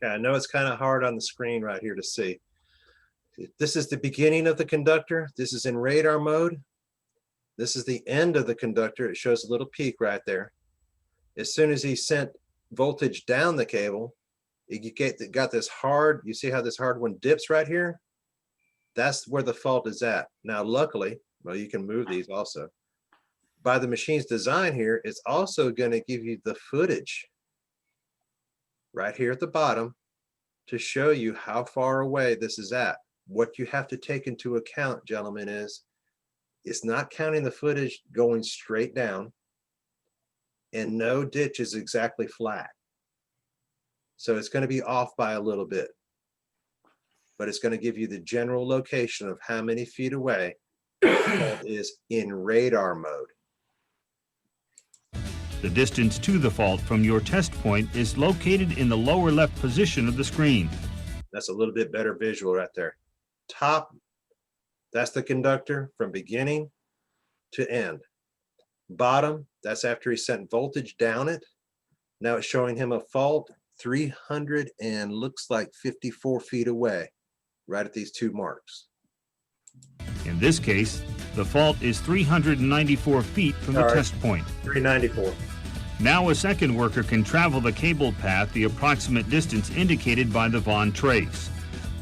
S2: Okay, I know it's kind of hard on the screen right here to see. This is the beginning of the conductor. This is in radar mode. This is the end of the conductor. It shows a little peak right there. As soon as he sent voltage down the cable, you got this hard, you see how this hard one dips right here? That's where the fault is at. Now, luckily, well, you can move these also. By the machine's design here, it's also going to give you the footage right here at the bottom to show you how far away this is at. What you have to take into account, gentlemen, is it's not counting the footage going straight down, and no ditch is exactly flat. So it's going to be off by a little bit, but it's going to give you the general location of how many feet away it is in radar mode.
S18: The distance to the fault from your test point is located in the lower left position of the screen.
S2: That's a little bit better visual right there. Top, that's the conductor from beginning to end. Bottom, that's after he sent voltage down it. Now it's showing him a fault 300 and looks like 54 feet away, right at these two marks.
S18: In this case, the fault is 394 feet from the test point.
S2: 394.
S18: Now a second worker can travel the cable path the approximate distance indicated by the Vaughn trace.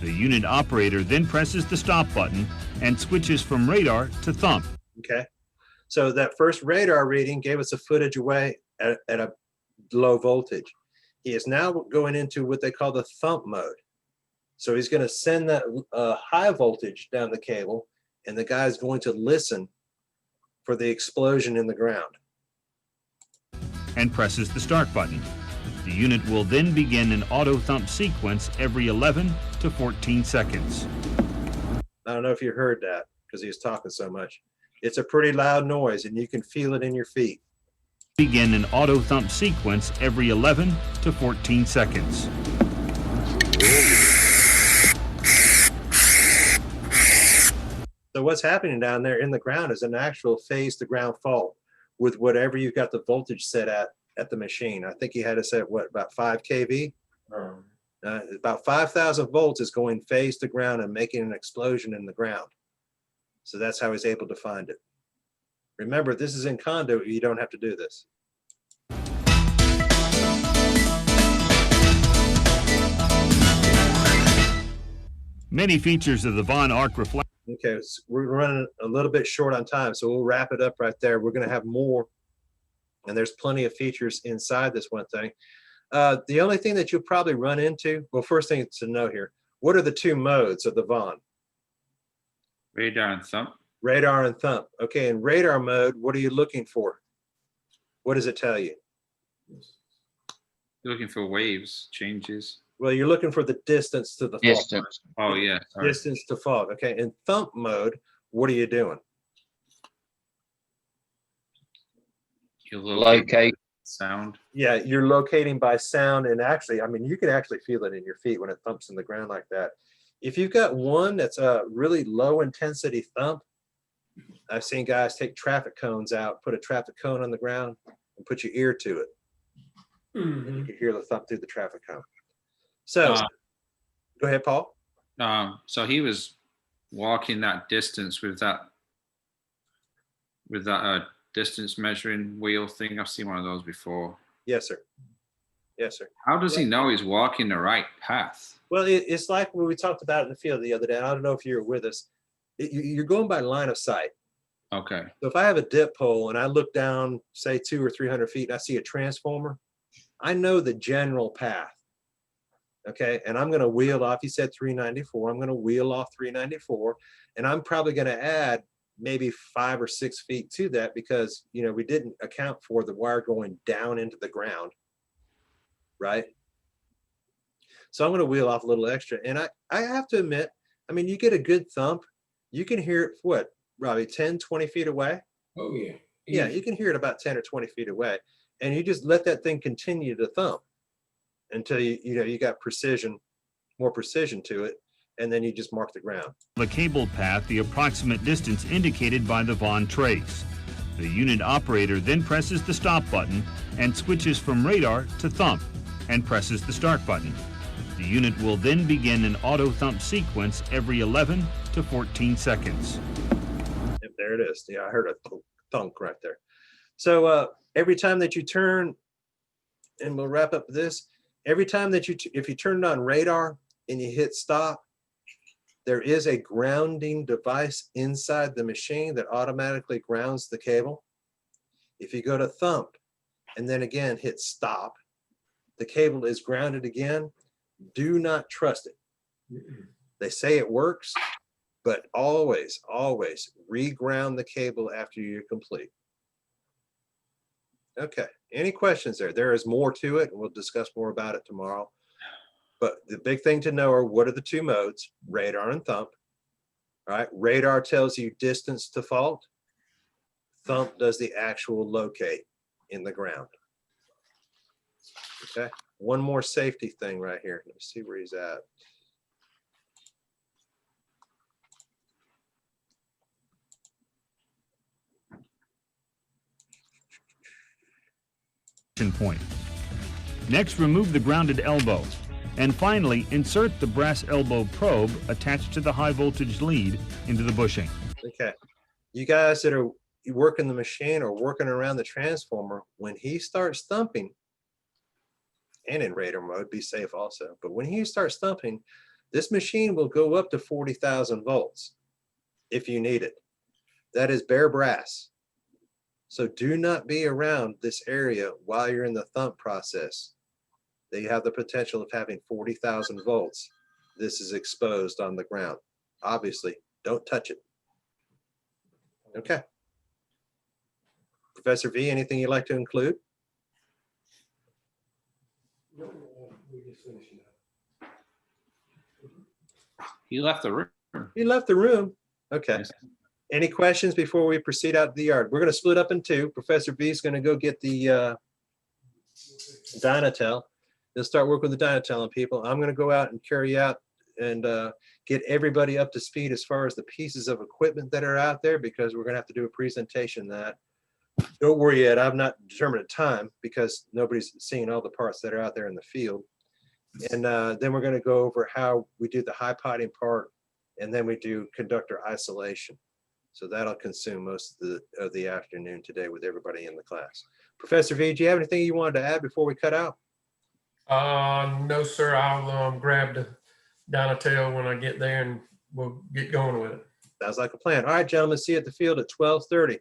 S18: The unit operator then presses the stop button and switches from radar to thump.
S2: Okay, so that first radar reading gave us a footage away at a low voltage. He is now going into what they call the thump mode. So he's going to send that high voltage down the cable, and the guy's going to listen for the explosion in the ground.
S18: And presses the start button. The unit will then begin an auto thump sequence every 11 to 14 seconds.
S2: I don't know if you heard that because he was talking so much. It's a pretty loud noise, and you can feel it in your feet.
S18: Begin an auto thump sequence every 11 to 14 seconds.
S2: So what's happening down there in the ground is an actual phase to ground fault with whatever you've got the voltage set at the machine. I think he had it set, what, about 5 kV? About 5,000 volts is going phase to ground and making an explosion in the ground. So that's how he's able to find it. Remember, this is in conduit. You don't have to do this.
S18: Many features of the Von Arc reflect.
S2: Okay, so we're running a little bit short on time, so we'll wrap it up right there. We're going to have more, and there's plenty of features inside this one thing. The only thing that you'll probably run into, well, first thing to know here, what are the 2 modes of the Von?
S10: Radar and thump.
S2: Radar and thump. Okay, in radar mode, what are you looking for? What does it tell you?
S10: You're looking for waves, changes.
S2: Well, you're looking for the distance to the fault.
S10: Distance. Oh, yeah. Sorry.
S2: Distance to fault. Okay, in thump mode, what are you doing?
S10: You
S13: Locate.
S10: Sound.
S2: Yeah, you're locating by sound, and actually, I mean, you can actually feel it in your feet when it thumps in the ground like that. If you've got one that's a really low intensity thump, I've seen guys take traffic cones out, put a traffic cone on the ground, and put your ear to it. And you can hear the thump through the traffic cone. So, go ahead, Paul.
S10: So he was walking that distance with that distance measuring wheel thing. I've seen one of those before.
S2: Yes, sir. Yes, sir.
S10: How does he know he's walking the right path?
S2: Well, it's like when we talked about it in the field the other day. I don't know if you were with us. You're going by line of sight.
S10: Okay.
S2: So if I have a dip pole and I look down, say 200 or 300 feet, and I see a transformer, I know the general path. Okay, and I'm going to wheel off. He said 394. I'm going to wheel off 394, and I'm probably going to add maybe 5 or 6 feet to that because, you know, we didn't account for the wire going down into the ground, right? So I'm going to wheel off a little extra, and I have to admit, I mean, you get a good thump, you can hear it, what, Robbie, 10, 20 feet away?
S3: Oh, yeah.
S2: Yeah, you can hear it about 10 or 20 feet away, and you just let that thing continue to thump until you got more precision to it, and then you just mark the ground.
S18: The cable path the approximate distance indicated by the Von trace. The unit operator then presses the stop button and switches from radar to thump and presses the start button. The unit will then begin an auto thump sequence every 11 to 14 seconds.
S2: Yep, there it is. Yeah, I heard a thunk right there. So every time that you turn, and we'll wrap up this, every time that if you turn it on radar and you hit stop, there is a grounding device inside the machine that automatically grounds the cable. If you go to thump and then again hit stop, the cable is grounded again. Do not trust it. They say it works, but always, always reground the cable after you're complete. Okay, any questions there? There is more to it, and we'll discuss more about it tomorrow. But the big thing to know are what are the 2 modes, radar and thump. All right, radar tells you distance to fault. Thump does the actual locate in the ground. Okay, one more safety thing right here. Let me see where he's at.
S18: Point. Next, remove the grounded elbow. And finally, insert the brass elbow probe attached to the high voltage lead into the bushing.
S2: Okay, you guys that are working the machine or working around the transformer, when he starts thumping, and in radar mode, be safe also, but when he starts thumping, this machine will go up to 40,000 volts if you need it. That is bare brass. So do not be around this area while you're in the thump process. they have the potential of having 40,000 volts. This is exposed on the ground. Obviously, don't touch it. Okay. Professor V, anything you'd like to include?
S10: He left the room.
S2: He left the room. Okay. Any questions before we proceed out to the yard? We're going to split up in two. Professor V is going to go get the Dynatel. He'll start working with the Dynatel on people. I'm going to go out and carry out and get everybody up to speed as far as the pieces of equipment that are out there, because we're going to have to do a presentation that. Don't worry yet, I've not determined a time because nobody's seeing all the parts that are out there in the field. And then we're going to go over how we do the high potting part, and then we do conductor isolation. So that'll consume most of the afternoon today with everybody in the class. Professor V, do you have anything you wanted to add before we cut out?
S3: No, sir. I'll grab the Dynatel when I get there and we'll get going with it.
S2: Sounds like a plan. All right, gentlemen, see you at the field at 12:30.